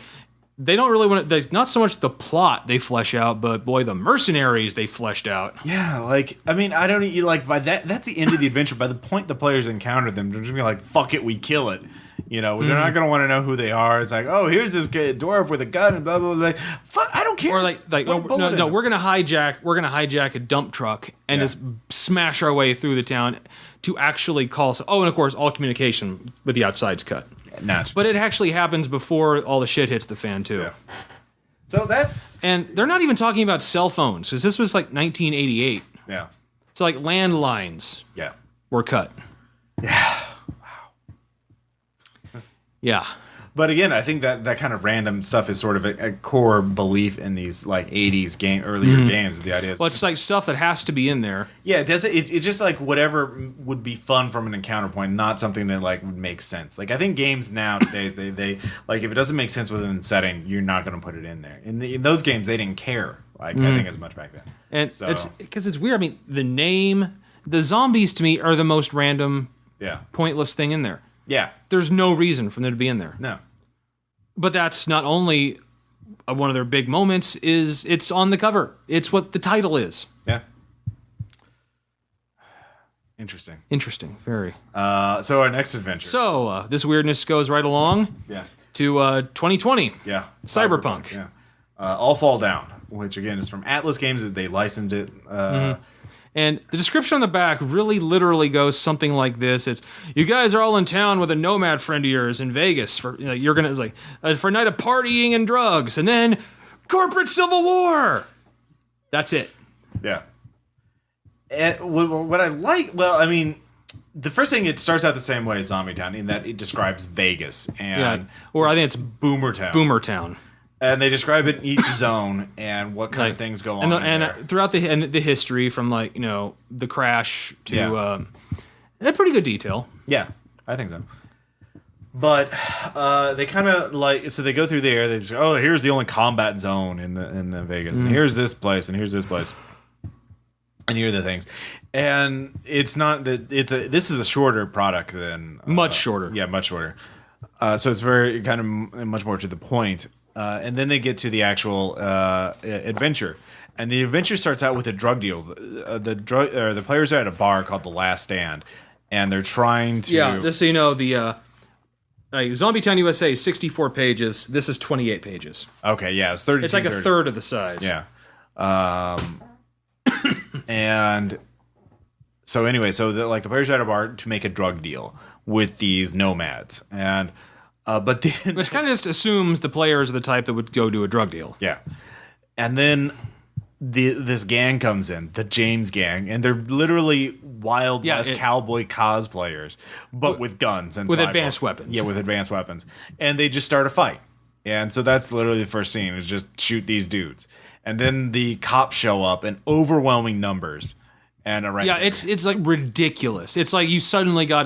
they don't really want to, not so much the plot they flesh out, but boy, the mercenaries they fleshed out. Yeah, like I mean, I don't like by that's the end of the adventure. By the point the players encounter them, they're just gonna be like, "Fuck it, we kill it." They're not gonna want to know who they are. It's like, oh, here's this dwarf with a gun and blah blah blah. Fuck, I don't care. Or we're gonna hijack a dump truck and just smash our way through the town to actually call. And of course, all communication with the outside's cut. But it actually happens before all the shit hits the fan too. Yeah. So and they're not even talking about cell phones because this was like 1988. Yeah. So like landlines. Yeah. Were cut. Yeah. Yeah. But again, I think that kind of random stuff is sort of a core belief in these like 80s earlier games. The idea is it's like stuff that has to be in there. Yeah, it's just like whatever would be fun from an encounter point, not something that like would make sense. Like I think games nowadays they like if it doesn't make sense within the setting, you're not going to put it in there. In those games, they didn't care. Like I think as much back then. And it's because it's weird. I mean, the zombies to me are the most random, pointless thing in there. Yeah. There's no reason for them to be in there. No. But that's not only one of their big moments, it's on the cover. It's what the title is. Yeah. Interesting. Very. So our next adventure. So this weirdness goes right along to 2020. Yeah. Cyberpunk. Yeah. All Fall Down, which again is from Atlas Games. They licensed it. And the description on the back really literally goes something like this. It's, you guys are all in town with a nomad friend of yours in Vegas. For a night of partying and drugs. And then corporate civil war. That's it. Yeah. And what I like, I mean, the first thing, it starts out the same way as Zombietown in that it describes Vegas. Or I think it's Boomertown. And they describe it in each zone and what kind of things go on. And throughout the history from the crash to a pretty good detail. Yeah, I think so. But they kind of like, so they go through there. They just go, oh, here's the only combat zone in the Vegas, and here's this place, and here's this place, and here are the things. And it's not that this is a shorter product than Much shorter. Yeah, much shorter. So it's very kind of much more to the point. And then they get to the actual adventure, and the adventure starts out with a drug deal. The players are at a bar called The Last Stand, and they're trying to. Yeah, just so you know, the Zombietown USA is 64 pages. This is 28 pages. Okay, yeah, it's 30. It's like a third of the size. Yeah. And so anyway, the players are at a bar to make a drug deal with these nomads, and but then Which kind of just assumes the players are the type that would go do a drug deal. yeah, and then this gang comes in, the James gang, and they're literally Wild West cowboy cosplayers, but with guns and with cyber. advanced weapons. Yeah, with advanced weapons, and they just start a fight, and so that's literally the first scene is just shoot these dudes, and then the cops show up in overwhelming numbers and arrest. Yeah, it's like ridiculous. It's like you suddenly got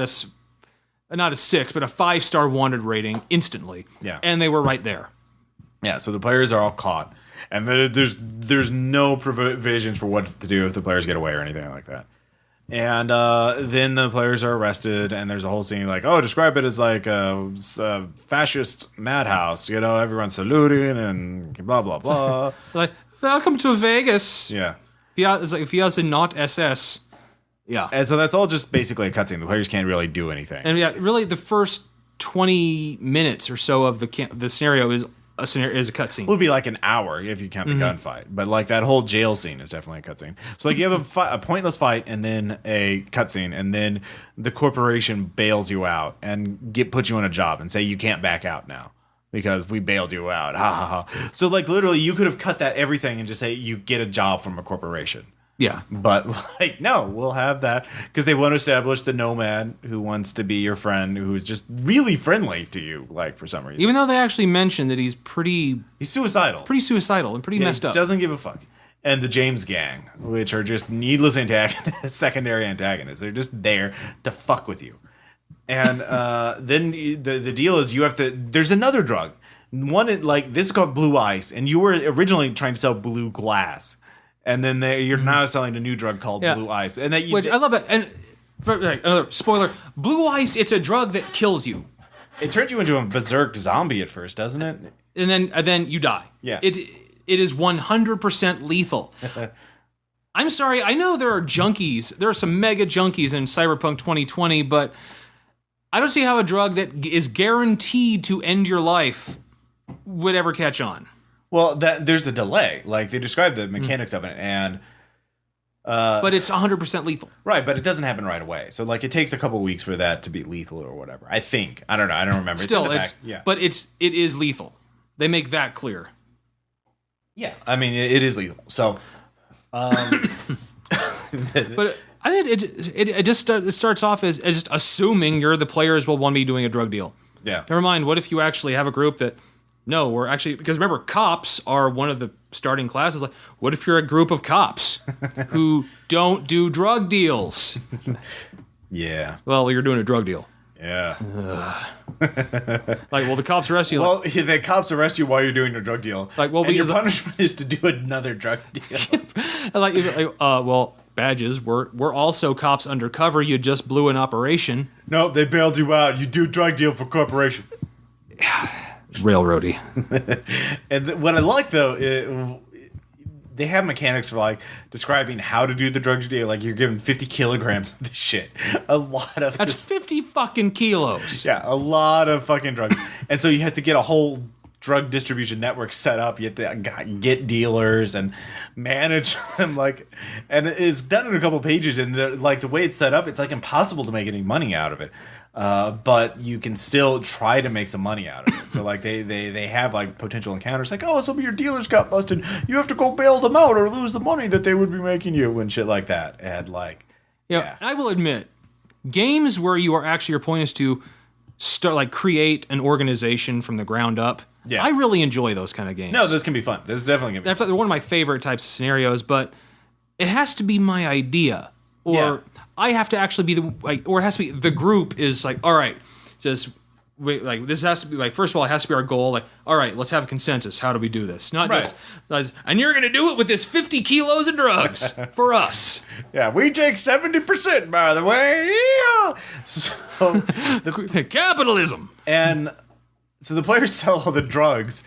not a 6, but a 5-star wanted rating instantly. Yeah, and they were right there. Yeah, so the players are all caught, and there's no provisions for what to do if the players get away or anything like that. And then the players are arrested, and there's a whole scene like, oh, describe it as like a fascist madhouse. You know, everyone's saluting and blah blah blah. Like, welcome to Vegas. Yeah, If he has a not SS. Yeah, and so that's all just basically a cutscene. The players can't really do anything. and yeah, really, the first 20 minutes or so of the scenario is a cutscene. It would be like an hour if you count the gunfight, but like that whole jail scene is definitely a cutscene. So like you have a pointless fight and then a cutscene, and then the corporation bails you out and puts you on a job and say you can't back out now because we bailed you out. Ha ha ha. So like literally you could have cut that everything and just say you get a job from a corporation. Yeah. But like, no, we'll have that because they want to establish the nomad who wants to be your friend, who is just really friendly to you, like for some reason. Even though they actually mentioned that he's suicidal. Pretty suicidal and pretty messed up. Doesn't give a fuck. And the James gang, which are just needless antagonists, secondary antagonists. They're just there to fuck with you. And then the deal is you have to, there's another drug. One, like, this is called blue ice, and you were originally trying to sell blue glass. And then you're now selling a new drug called blue ice, and which I love that. And another spoiler: blue ice. It's a drug that kills you. It turns you into a berserk zombie at first, doesn't it? And then you die. Yeah. It is 100% lethal. I'm sorry. I know there are junkies. There are some mega junkies in Cyberpunk 2020, but I don't see how a drug that is guaranteed to end your life would ever catch on. Well, there's a delay. Like, they describe the mechanics of it, and but it's 100% lethal. Right, but it doesn't happen right away. So, like, it takes a couple weeks for that to be lethal or whatever. I think. I don't know. I don't remember. Still, but it is lethal. They make that clear. Yeah, I mean, it is lethal. So, but I think it just starts off as just assuming the players will want to be doing a drug deal. Yeah. Never mind. What if you actually have a group that? No, we're actually, because remember, cops are one of the starting classes. Like, what if you're a group of cops who don't do drug deals? Yeah. Well, you're doing a drug deal. Yeah. Like, well, the cops arrest you. Well, the cops arrest you while you're doing your drug deal. Like, well, and your punishment is to do another drug deal. Well, badges. We're also cops undercover. You just blew an operation. No, they bailed you out. You do drug deal for corporation. Railroady. And what I like though, they have mechanics for like describing how to do the drug deal. Like you're given 50 kilograms of this shit. That's 50 fucking kilos. Yeah, a lot of fucking drugs. And so you have to get a whole drug distribution network set up. You have to get dealers and manage them. Like, and it's done in a couple pages. And the way it's set up, it's like impossible to make any money out of it. But you can still try to make some money out of it. So like they have like potential encounters like, oh, some of your dealers got busted. You have to go bail them out or lose the money that they would be making you and shit like that. And like, yeah. I will admit, games where your point is to start like create an organization from the ground up. Yeah. I really enjoy those kind of games. No, this can be fun. This is definitely gonna be fun. They're one of my favorite types of scenarios, but it has to be my idea. Or I have to actually be or it has to be the group is like, all right, says wait, like this has to be like, first of all, it has to be our goal. Like, all right, let's have a consensus. How do we do this? Not Right. just, and you're going to do it with this 50 kilos of drugs for us. Yeah, we take 70%, by the way. Yeah. So Capitalism. and so the players sell all the drugs.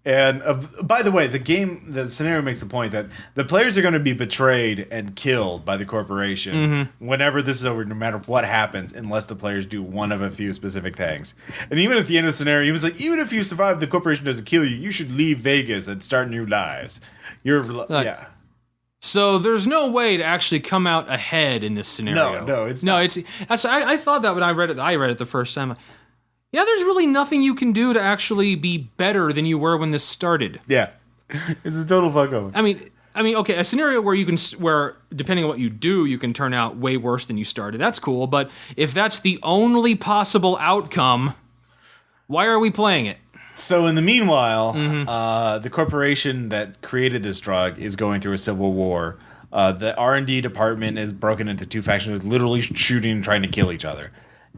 And by the way, the scenario makes the point that the players are going to be betrayed and killed by the corporation whenever this is over, no matter what happens, unless the players do one of a few specific things. And even at the end of the scenario, he was like, even if you survive, the corporation doesn't kill you, you should leave Vegas and start new lives. Yeah. So there's no way to actually come out ahead in this scenario. No, it's no, not. I thought that when I read it the first time. Yeah, there's really nothing you can do to actually be better than you were when this started. Yeah. It's a total fuck over. I mean, okay, a scenario where depending on what you do, you can turn out way worse than you started. That's cool, but if that's the only possible outcome, why are we playing it? So in the meanwhile, the corporation that created this drug is going through a civil war. The R&D department is broken into two factions, literally shooting and trying to kill each other.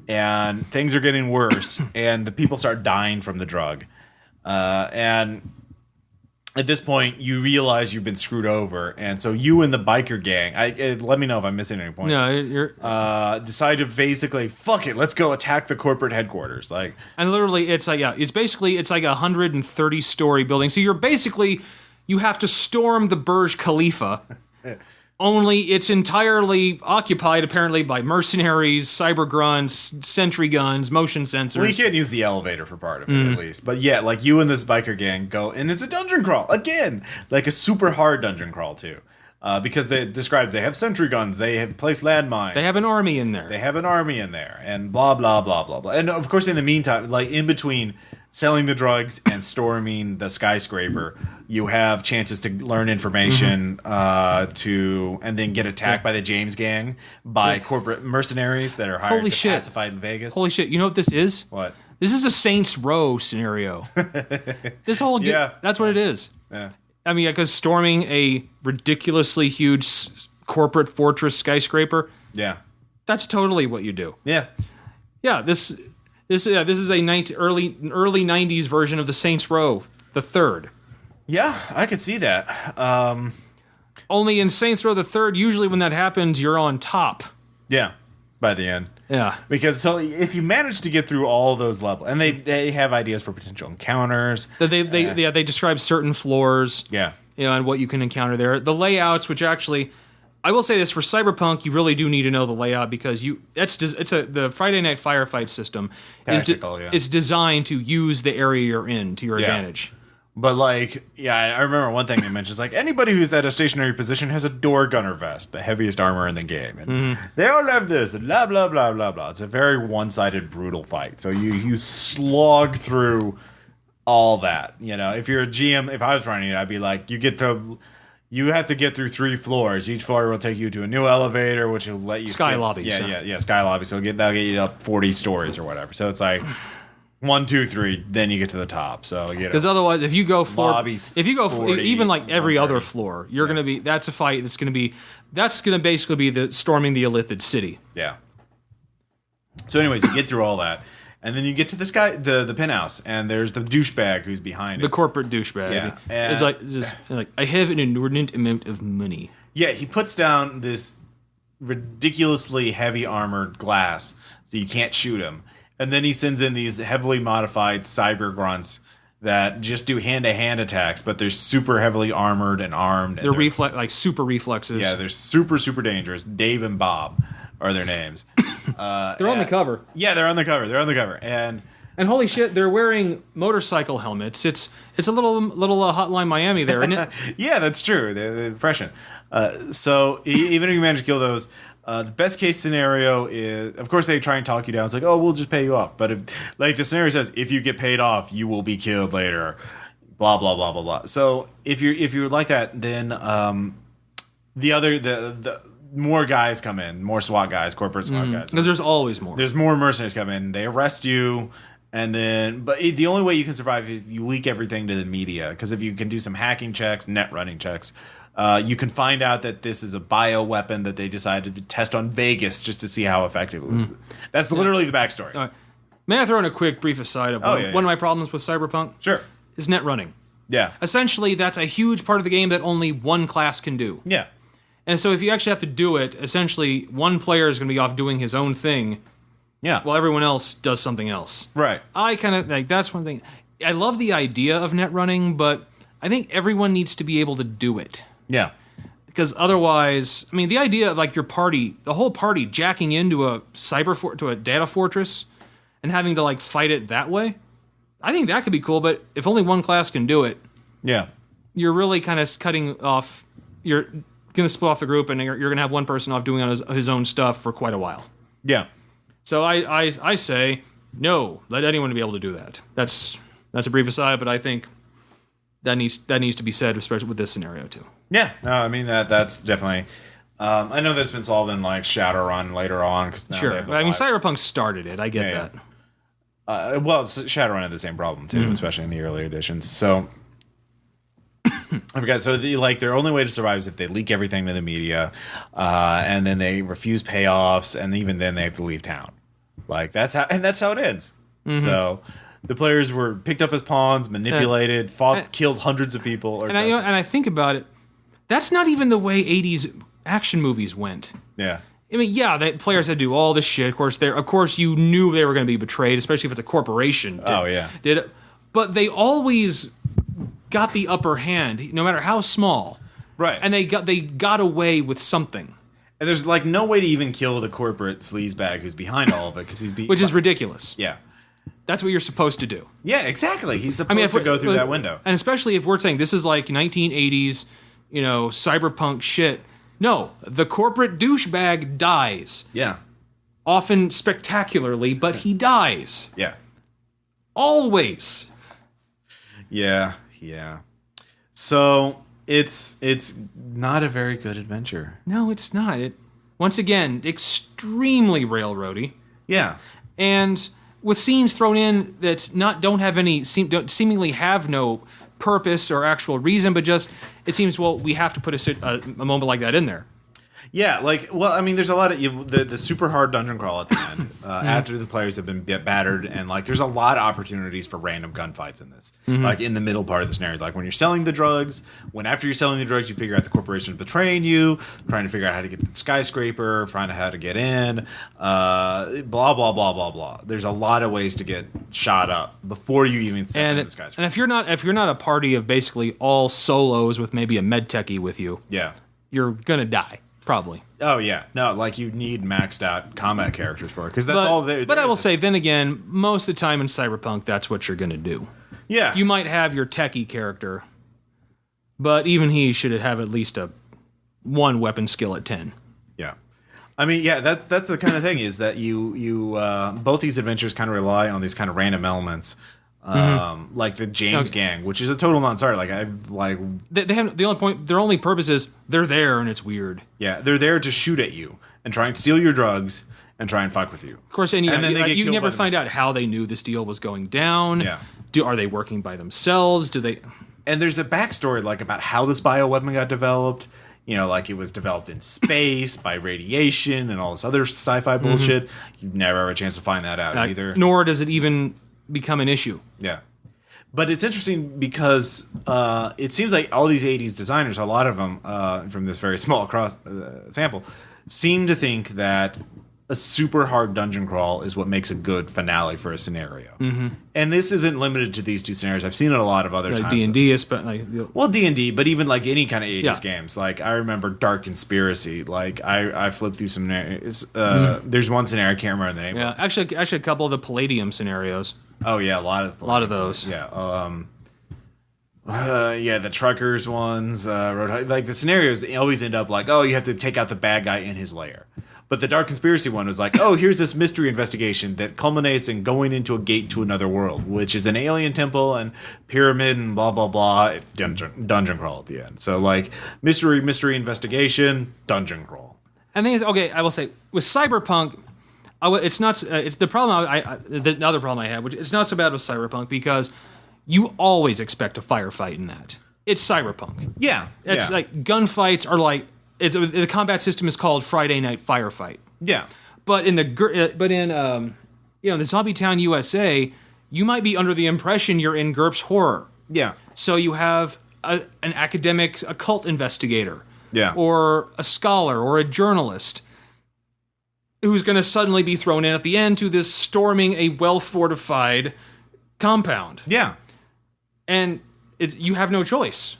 And things are getting worse, and the people start dying from the drug. And at this point, you realize you've been screwed over, and so you and the biker gang, let me know if I'm missing any points. No, you're decide to basically, fuck it, let's go attack the corporate headquarters. Like, and literally, it's like, it's like a 130-story building. So you have to storm the Burj Khalifa. Only it's entirely occupied, apparently, by mercenaries, cyber grunts, sentry guns, motion sensors. Well, you can't use the elevator for part of it, at least. But yeah, like you and this biker gang go, and it's a dungeon crawl again, like a super hard dungeon crawl too, because they have sentry guns, they have placed landmines, they have an army in there, and blah blah blah blah blah. And of course, in the meantime, like in between selling the drugs and storming the skyscraper, you have chances to learn information and then get attacked by the James gang by corporate mercenaries that are hired to pacify Vegas. Holy shit, you know what this is? What? This is a Saints Row scenario. This whole that's what it is. Yeah. I mean, because storming a ridiculously huge corporate fortress skyscraper. Yeah. That's totally what you do. Yeah. Yeah, this is a early 90s version of the Saints Row, the third. Yeah, I could see that. Only in Saints Row the Third, usually when that happens, you're on top. Yeah, by the end. Yeah. Because so if you manage to get through all those levels, and they have ideas for potential encounters. They describe certain floors. Yeah. And what you can encounter there. The layouts, which actually, I will say this, for Cyberpunk, you really do need to know the layout because the Friday Night Firefight system is designed to use the area you're in to your advantage. But like, yeah, I remember one thing they mentioned is like anybody who's at a stationary position has a door gunner vest, the heaviest armor in the game, and they all have this, and blah blah blah blah blah. It's a very one-sided, brutal fight. So you slog through all that. You know, if you're a GM, if I was running it, I'd be like, you have to get through 3 floors. Each floor will take you to a new elevator, which will let you sky lobby. Yeah, sky lobby. So that'll get you up 40 stories or whatever. So it's like 1, 2, 3, then you get to the top. So because otherwise, if you go even like every other 130. floor, you're gonna be that's a fight that's gonna basically be the storming the Illithid city. Yeah. So, anyways, you get through all that. And then you get to this guy, the penthouse, and there's the douchebag who's behind it. The corporate douchebag. Yeah. It's like I have an inordinate amount of money. Yeah, he puts down this ridiculously heavy armored glass so you can't shoot him. And then he sends in these heavily modified cyber grunts that just do hand-to-hand attacks, but they're super heavily armored and armed. And they're super reflexes. Yeah, they're super, super dangerous. Dave and Bob are their names. They're on the cover. Yeah, they're on the cover. And holy shit, they're wearing motorcycle helmets. It's a little Hotline Miami there, isn't it? Yeah, that's true. The impression. So even if you manage to kill those, the best case scenario is, of course, they try and talk you down. It's like, oh, we'll just pay you off. But if, like the scenario says, if you get paid off, you will be killed later. Blah blah blah blah blah. So if you're like that, then the more guys come in, more SWAT guys, corporate SWAT guys. Because there's always more. There's more mercenaries come in. They arrest you, and then the only way you can survive is if you leak everything to the media. Because if you can do some hacking checks, net running checks, you can find out that this is a bioweapon that they decided to test on Vegas just to see how effective it was. That's literally the backstory. May I throw in a quick brief aside of one of my problems with Cyberpunk? Sure. Is net running. Yeah. Essentially, that's a huge part of the game that only one class can do. Yeah. And so if you actually have to do it, essentially one player is going to be off doing his own thing. Yeah. While everyone else does something else. Right. I kind of like that's one thing. I love the idea of net running, but I think everyone needs to be able to do it. Yeah. Because otherwise, I mean, the idea of like your party, the whole party jacking into a to a data fortress and having to like fight it that way, I think that could be cool. But if only one class can do it, yeah, you're really kind of cutting off. You're going to split off the group, and you're going to have one person off doing his own stuff for quite a while. Yeah. So I say no. Let anyone be able to do that. That's a brief aside, but I think that needs to be said, especially with this scenario too. Yeah, no, I mean that's definitely. I know that's been solved in like Shadowrun later on because sure. I mean, Cyberpunk started it. I get that. Well, Shadowrun had the same problem too, especially in the early editions. So I forgot. So their only way to survive is if they leak everything to the media, and then they refuse payoffs, and even then they have to leave town. Like that's how it ends. So. The players were picked up as pawns, manipulated, killed hundreds of people. And I think about it, that's not even the way 80s action movies went. Yeah. I mean, yeah, the players had to do all this shit. Of course, you knew they were going to be betrayed, especially if it's a corporation. Did it? But they always got the upper hand, no matter how small. Right. And they got away with something. And there's like no way to even kill the corporate sleazebag who's behind all of it because which is ridiculous. Yeah. That's what you're supposed to do. Yeah, exactly. He's supposed to go through that window. And especially if we're saying this is like 1980s, cyberpunk shit. No, the corporate douchebag dies. Yeah. Often spectacularly, but he dies. Yeah. Always. Yeah. So it's not a very good adventure. No, it's not. Once again, extremely railroady. Yeah. And with scenes thrown in that seemingly have no purpose or actual reason, but just it seems we have to put a moment like that in there. Yeah, there's a lot of the super hard dungeon crawl at the end after the players have been battered, and like there's a lot of opportunities for random gunfights in this. Like in the middle part of the scenario, like when you're selling the drugs, after you're selling the drugs, you figure out the corporation is betraying you, trying to figure out how to get to the skyscraper, find out how to get in, blah blah blah blah blah. There's a lot of ways to get shot up before you even step in the skyscraper. And if you're not a party of basically all solos with maybe a med techie with you, you're gonna die. Probably. Oh, yeah. No, like you need maxed out combat characters for it, because that's all there. But I will say, then again, most of the time in Cyberpunk, that's what you're going to do. Yeah. You might have your techie character, but even he should have at least a one weapon skill at 10. Yeah. I mean, yeah, that's the kind of thing is that you both these adventures kind of rely on these kind of random elements. Like the James gang, which is a total non-starter. They have their only purpose is they're there and it's weird. Yeah, they're there to shoot at you and try and steal your drugs and try and fuck with you. Of course, and then you never find out how they knew this deal was going down. Yeah, are they working by themselves? Do they? And there's a backstory about how this bioweapon got developed. Like it was developed in space by radiation and all this other sci-fi bullshit. You never have a chance to find that out either. Nor does it even become an issue. Yeah. But it's interesting because it seems like all these 80s designers, a lot of them from this very small sample, seem to think that a super hard dungeon crawl is what makes a good finale for a scenario. And this isn't limited to these two scenarios. I've seen it a lot of other times. D&D, D&D, but even like any kind of 80s games. Like I remember Dark Conspiracy. Like I flipped through some scenarios. There's one scenario, I can't remember the name. Yeah, actually a couple of the Palladium scenarios. Oh yeah, a lot of those. Yeah. The truckers ones, like the scenarios they always end up like, oh, you have to take out the bad guy in his lair. But the Dark Conspiracy one was like, oh, here's this mystery investigation that culminates in going into a gate to another world, which is an alien temple and pyramid and blah, blah, blah. Dungeon crawl at the end. So, like, mystery investigation, dungeon crawl. And the thing is, okay, I will say, with Cyberpunk, it's not, it's the problem, the other problem I have, which it's not so bad with Cyberpunk because you always expect a firefight in that. It's Cyberpunk. Yeah. It's like, gunfights are like, the combat system is called Friday Night Firefight. Yeah, but in the Zombietown USA, you might be under the impression you're in GURPS horror. Yeah. So you have an academic occult investigator. Yeah. Or a scholar or a journalist who's going to suddenly be thrown in at the end to this storming a well-fortified compound. Yeah. And you have no choice.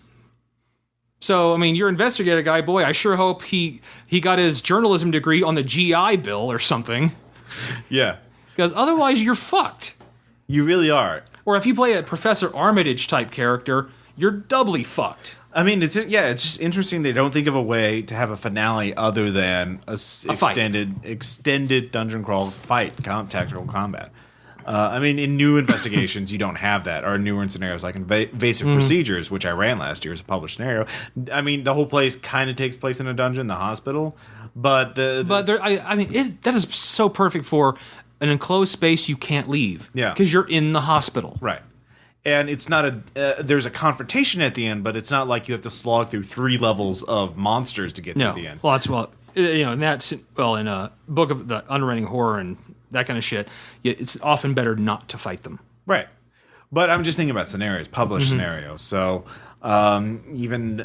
So, I mean, your investigator guy, boy, I sure hope he got his journalism degree on the GI Bill or something. Yeah. Because otherwise you're fucked. You really are. Or if you play a Professor Armitage type character, you're doubly fucked. I mean, it's just interesting they don't think of a way to have a finale other than a extended dungeon crawl fight, tactical combat. I mean, in new investigations, you don't have that, or newer in scenarios like invasive procedures, which I ran last year as a published scenario. I mean, the whole place kind of takes place in a dungeon, the hospital, but that is so perfect for an enclosed space you can't leave. Yeah, because you're in the hospital, right? And it's not there's a confrontation at the end, but it's not like you have to slog through 3 levels of monsters to get to the end. Well, in a book of the unrelenting horror and that kind of shit, it's often better not to fight them. Right. But I'm just thinking about scenarios, published scenarios. So even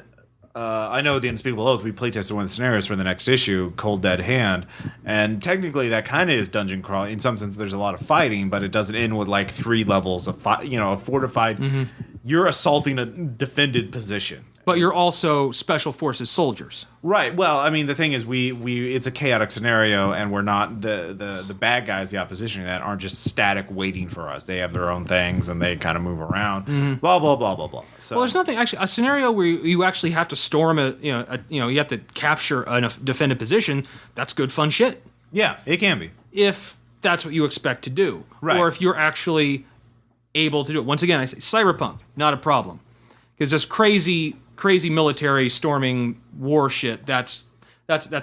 I know the Unspeakable Oath, we playtested one of the scenarios for the next issue, Cold Dead Hand, and technically that kind of is dungeon crawl. In some sense, there's a lot of fighting, but it doesn't end with like 3 levels of a fortified. You're assaulting a defended position. But you're also special forces soldiers. Right. Well, I mean, the thing is, we it's a chaotic scenario, and we're not the bad guys, the opposition, that aren't just static waiting for us. They have their own things, and they kind of move around. Blah blah blah blah blah. So, well, there's nothing actually a scenario where you actually have to storm you have to capture a defended position. That's good fun shit. Yeah, it can be if that's what you expect to do, right? Or if you're actually able to do it. Once again, I say Cyberpunk, not a problem, because this crazy military storming war shit, that's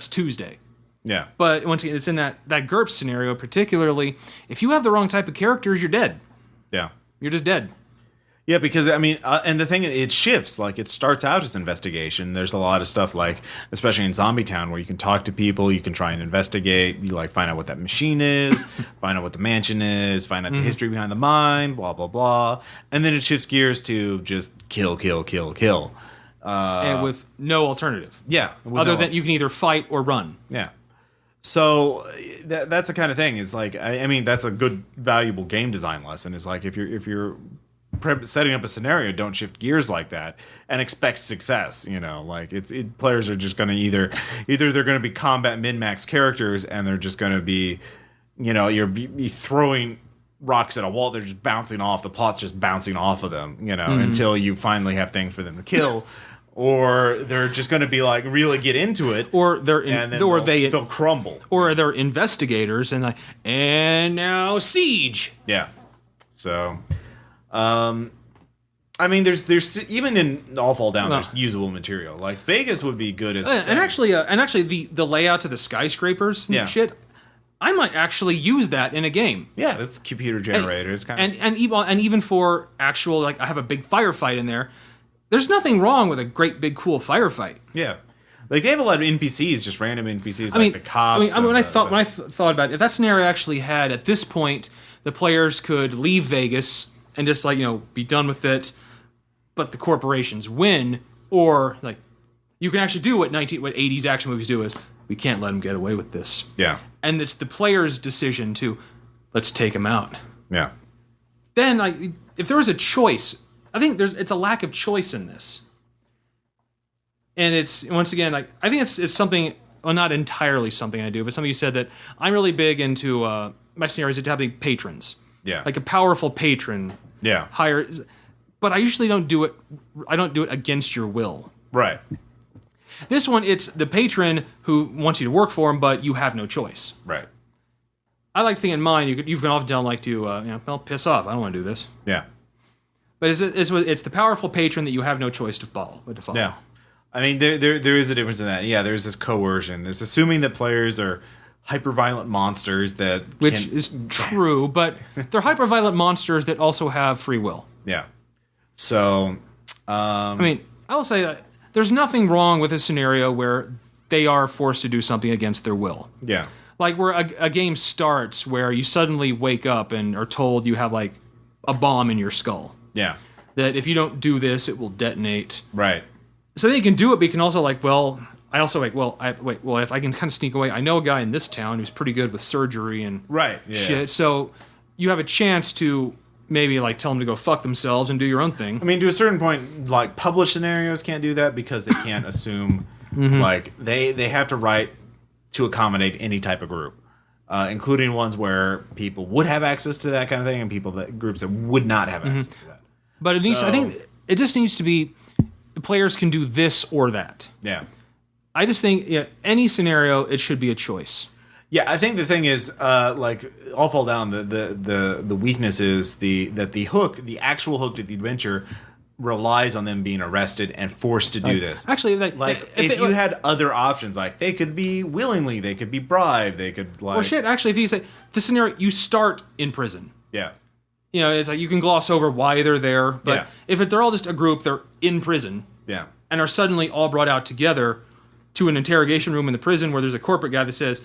Tuesday. Yeah. But once again, it's in that GURPS scenario particularly. If you have the wrong type of characters, you're dead. Yeah. You're just dead. Yeah, because, I mean, and the thing, it shifts. Like, it starts out as investigation. There's a lot of stuff, like, especially in Zombietown, where you can talk to people, you can try and investigate, you, like, find out what that machine is, find out what the mansion is, find out the history behind the mine, blah, blah, blah. And then it shifts gears to just kill, kill, kill, kill. And with no alternative. Yeah. Other than you can either fight or run. Yeah. So that's the kind of thing. Is like, I mean, that's a good, valuable game design lesson. Is like, if you're setting up a scenario, don't shift gears like that and expect success. Like players are just going to either they're going to be combat min-max characters, and they're just going to be, you're throwing rocks at a wall. They're just bouncing off. The plot's just bouncing off of them, until you finally have things for them to kill. Or they're just going to be like really get into it, or they'll crumble, or they're investigators and now siege. Yeah. So, I mean, there's even in All Fall Down, there's usable material. Like Vegas would be good as and actually the layouts of the skyscrapers and shit. I might actually use that in a game. Yeah, that's computer generated. It's kind of and even for actual, like, I have a big firefight in there. There's nothing wrong with a great big cool firefight. Yeah, like they have a lot of NPCs, just random NPCs, the cops. When I thought about it, if that scenario actually had, at this point, the players could leave Vegas and just be done with it, but the corporations win, or like you can actually do what 80s action movies do is we can't let them get away with this. Yeah, and it's the player's decision to let's take them out. Yeah. Then if there was a choice. I think it's a lack of choice in this, and it's once again I think it's something, well, not entirely something I do, but something you said that I'm really big into my scenarios to having patrons, like a powerful patron, higher, but I usually don't do it. I don't do it against your will, right? This one, it's the patron who wants you to work for him, but you have no choice, right? I like to think in mind you can often tell well, piss off. I don't want to do this. Yeah. But it's the powerful patron that you have no choice to follow. Yeah, I mean there is a difference in that. Yeah, there's this coercion. There's assuming that players are hyper-violent monsters which is true, but they're hyper-violent monsters that also have free will. Yeah. So, I mean, I will say that there's nothing wrong with a scenario where they are forced to do something against their will. Yeah. Like where a game starts where you suddenly wake up and are told you have like a bomb in your skull. Yeah. That if you don't do this, it will detonate. Right. So then you can do it, but you can also like, well, I also like, well, if I can kind of sneak away, I know a guy in this town who's pretty good with surgery and shit. So you have a chance to maybe like tell them to go fuck themselves and do your own thing. I mean, to a certain point, like published scenarios can't do that because they can't assume like they have to write to accommodate any type of group, including ones where people would have access to that kind of thing and groups that would not have access to that. But it needs. I think it just needs to be players can do this or that. Yeah. I just think any scenario it should be a choice. Yeah, I think the thing is, like, I'll fall down. The weakness is that the hook, the actual hook to the adventure, relies on them being arrested and forced to do this. Actually, if you had other options, like they could be willingly, they could be bribed, they could like. Well, shit. Actually, if you say the scenario, you start in prison. Yeah. You know, it's like you can gloss over why they're there, but if they're all just a group, they're in prison. Yeah. And are suddenly all brought out together to an interrogation room in the prison where there's a corporate guy that says,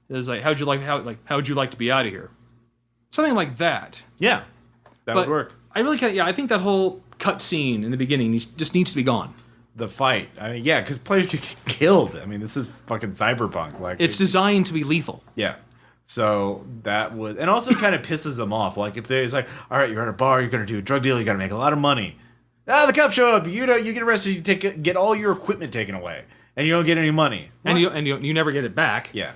like, how would you like to be out of here? Something like that. Yeah. That would work. I really can't. Yeah, I think that whole cut scene in the beginning just needs to be gone. The fight. I mean, yeah, because players could get killed. I mean, this is fucking Cyberpunk. Like, it's designed to be lethal. Yeah. So that would, and also kind of pisses them off. Like if there's like, all right, you're at a bar, you're going to do a drug deal, you got to make a lot of money. The cops show up, you get arrested, you get all your equipment taken away, and you don't get any money. What? And you never get it back. Yeah.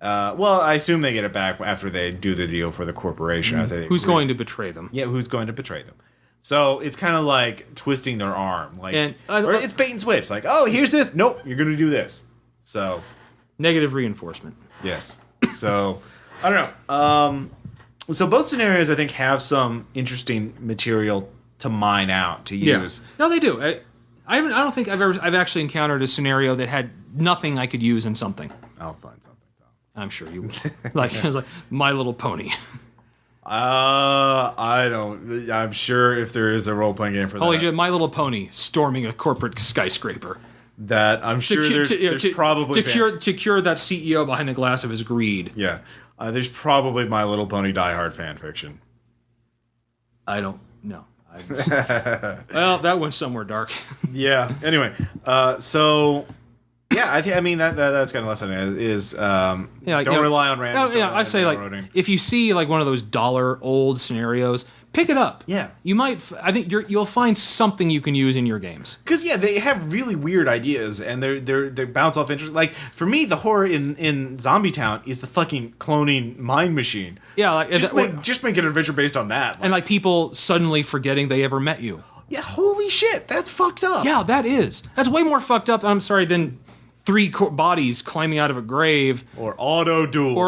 Well, I assume they get it back after they do the deal for the corporation. Who's going to betray them? Yeah, who's going to betray them? So it's kind of like twisting their arm, like, or it's bait and switch. Like, oh, here's this. Nope, you're going to do this. So negative reinforcement. Yes. So I don't know. So both scenarios, I think, have some interesting material to mine out to use. Yeah. No, they do. I don't think I've actually encountered a scenario that had nothing I could use in something. I'll find something. I'm sure you will. Like it was like My Little Pony. I don't. I'm sure if there is a role playing game for that. Holy shit, My Little Pony storming a corporate skyscraper. That I'm sure there's probably to cure that CEO behind the glass of his greed. Yeah, there's probably My Little Pony Die Hard fan fiction. I don't know. Well, that went somewhere dark. Yeah. Anyway, so yeah, I mean that's kind of lesson is don't rely on randoms. I say like if you see like one of those $1 old scenarios, pick it up. Yeah, you might. I think you'll find something you can use in your games. Because they have really weird ideas and they bounce off interest. Like for me, the horror in Zombietown is the fucking cloning mind machine. Yeah, like just make an adventure based on that. And like people suddenly forgetting they ever met you. Yeah, holy shit, that's fucked up. Yeah, that's way more fucked up. Than 3 bodies climbing out of a grave or Autoduel.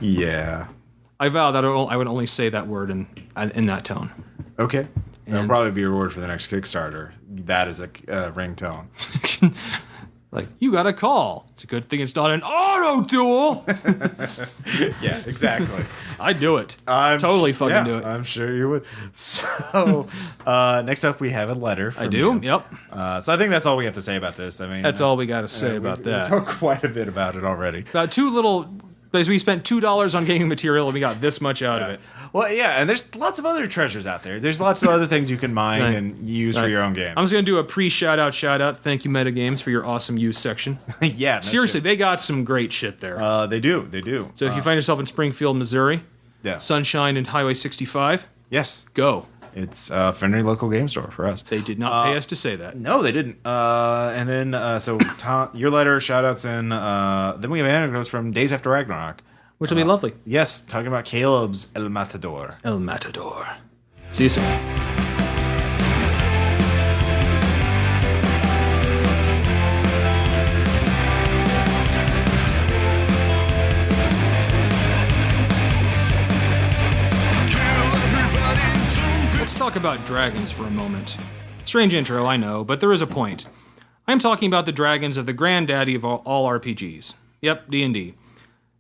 Yeah. I vow that I would only say that word in that tone. Okay. That'll probably be your word for the next Kickstarter. That is a ringtone. Like, you got a call. It's a good thing it's not an auto-duel. Yeah, exactly. I'd do it. Totally fucking do it. I'm sure you would. So, next up we have a letter from you. Yep. So I think that's all we have to say about this. I mean, that's all we got to say about that. We talked quite a bit about it already. About because we spent $2 on gaming material and we got this much out of it. Well, yeah, and there's lots of other treasures out there. There's lots of other things you can mine and use for your own games. I'm just going to do a pre-shout-out. Thank you, Metagames, for your awesome use section. Yeah. No seriously, they got some great shit there. They do. So if you find yourself in Springfield, Missouri, yeah, Sunshine and Highway 65, yes, go. It's a friendly local game store for us. They did not pay us to say that. No, they didn't. And then, so Tom, your letter, shout-outs, and then we have anecdotes from Days After Ragnarok. Which will be lovely. Yes, talking about Caleb's El Matador. El Matador. See you soon. Let's talk about dragons for a moment. Strange intro, I know, but there is a point. I'm talking about the dragons of the granddaddy of all RPGs. Yep, D&D.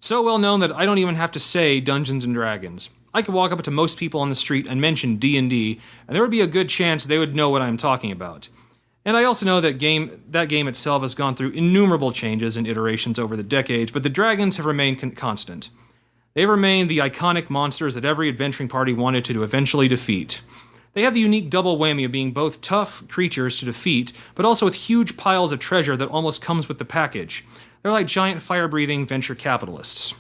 So well known that I don't even have to say Dungeons & Dragons. I could walk up to most people on the street and mention D&D, and there would be a good chance they would know what I'm talking about. And I also know that game itself has gone through innumerable changes and iterations over the decades, but the dragons have remained constant. They've remained the iconic monsters that every adventuring party wanted to eventually defeat. They have the unique double whammy of being both tough creatures to defeat, but also with huge piles of treasure that almost comes with the package. They're like giant fire-breathing venture capitalists.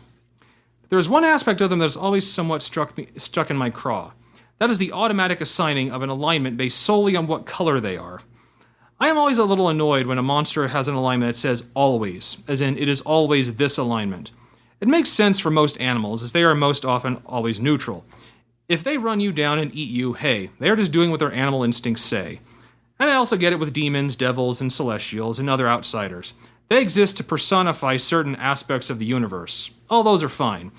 There's one aspect of them that has always somewhat stuck in my craw. That is the automatic assigning of an alignment based solely on what color they are. I am always a little annoyed when a monster has an alignment that says always, as in it is always this alignment. It makes sense for most animals, as they are most often always neutral. If they run you down and eat you, hey, they are just doing what their animal instincts say. And I also get it with demons, devils, and celestials, and other outsiders. They exist to personify certain aspects of the universe. All those are fine.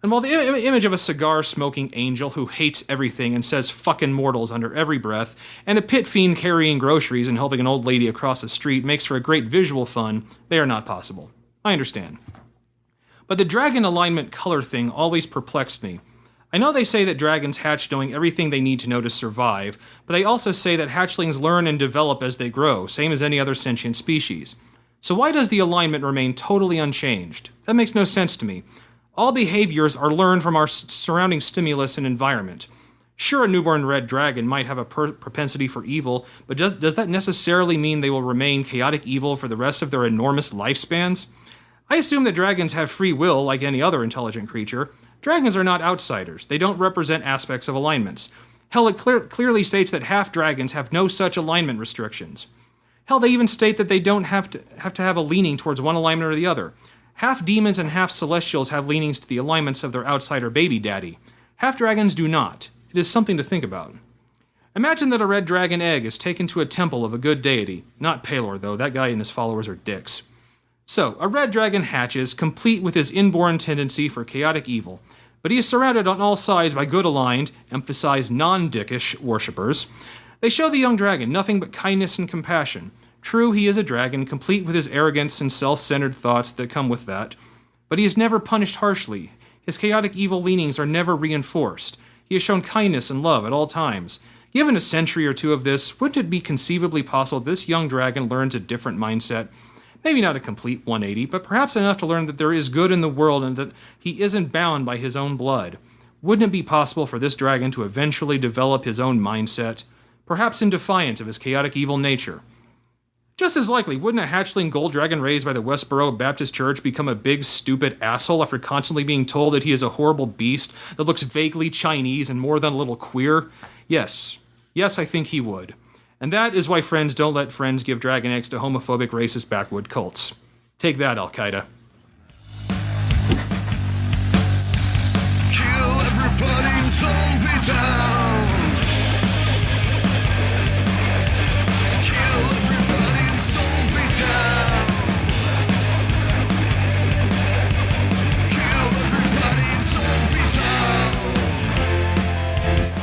And while the image of a cigar-smoking angel who hates everything and says fucking mortals under every breath, and a pit fiend carrying groceries and helping an old lady across the street makes for a great visual fun, they are not possible. I understand. But the dragon alignment color thing always perplexed me. I know they say that dragons hatch knowing everything they need to know to survive, but they also say that hatchlings learn and develop as they grow, same as any other sentient species. So why does the alignment remain totally unchanged? That makes no sense to me. All behaviors are learned from our surrounding stimulus and environment. Sure, a newborn red dragon might have a propensity for evil, but does that necessarily mean they will remain chaotic evil for the rest of their enormous lifespans? I assume that dragons have free will like any other intelligent creature. Dragons are not outsiders. They don't represent aspects of alignments. Hell, it clearly states that half dragons have no such alignment restrictions. Hell, they even state that they don't have to have a leaning towards one alignment or the other. Half demons and half celestials have leanings to the alignments of their outsider baby daddy. Half dragons do not. It is something to think about. Imagine that a red dragon egg is taken to a temple of a good deity. Not Palor, though. That guy and his followers are dicks. So, a red dragon hatches, complete with his inborn tendency for chaotic evil. But he is surrounded on all sides by good-aligned, emphasize non-dickish, worshippers. They show the young dragon nothing but kindness and compassion. True, he is a dragon, complete with his arrogance and self-centered thoughts that come with that. But he is never punished harshly. His chaotic evil leanings are never reinforced. He has shown kindness and love at all times. Given a century or two of this, wouldn't it be conceivably possible this young dragon learns a different mindset? Maybe not a complete 180, but perhaps enough to learn that there is good in the world and that he isn't bound by his own blood. Wouldn't it be possible for this dragon to eventually develop his own mindset? Perhaps in defiance of his chaotic evil nature. Just as likely, wouldn't a hatchling gold dragon raised by the Westboro Baptist Church become a big, stupid asshole after constantly being told that he is a horrible beast that looks vaguely Chinese and more than a little queer? Yes. Yes, I think he would. And that is why friends don't let friends give dragon eggs to homophobic, racist, backwood cults. Take that, Al-Qaeda. Kill everybody in Zombietown! Kill everybody in Zombietown! Kill everybody in Zombietown!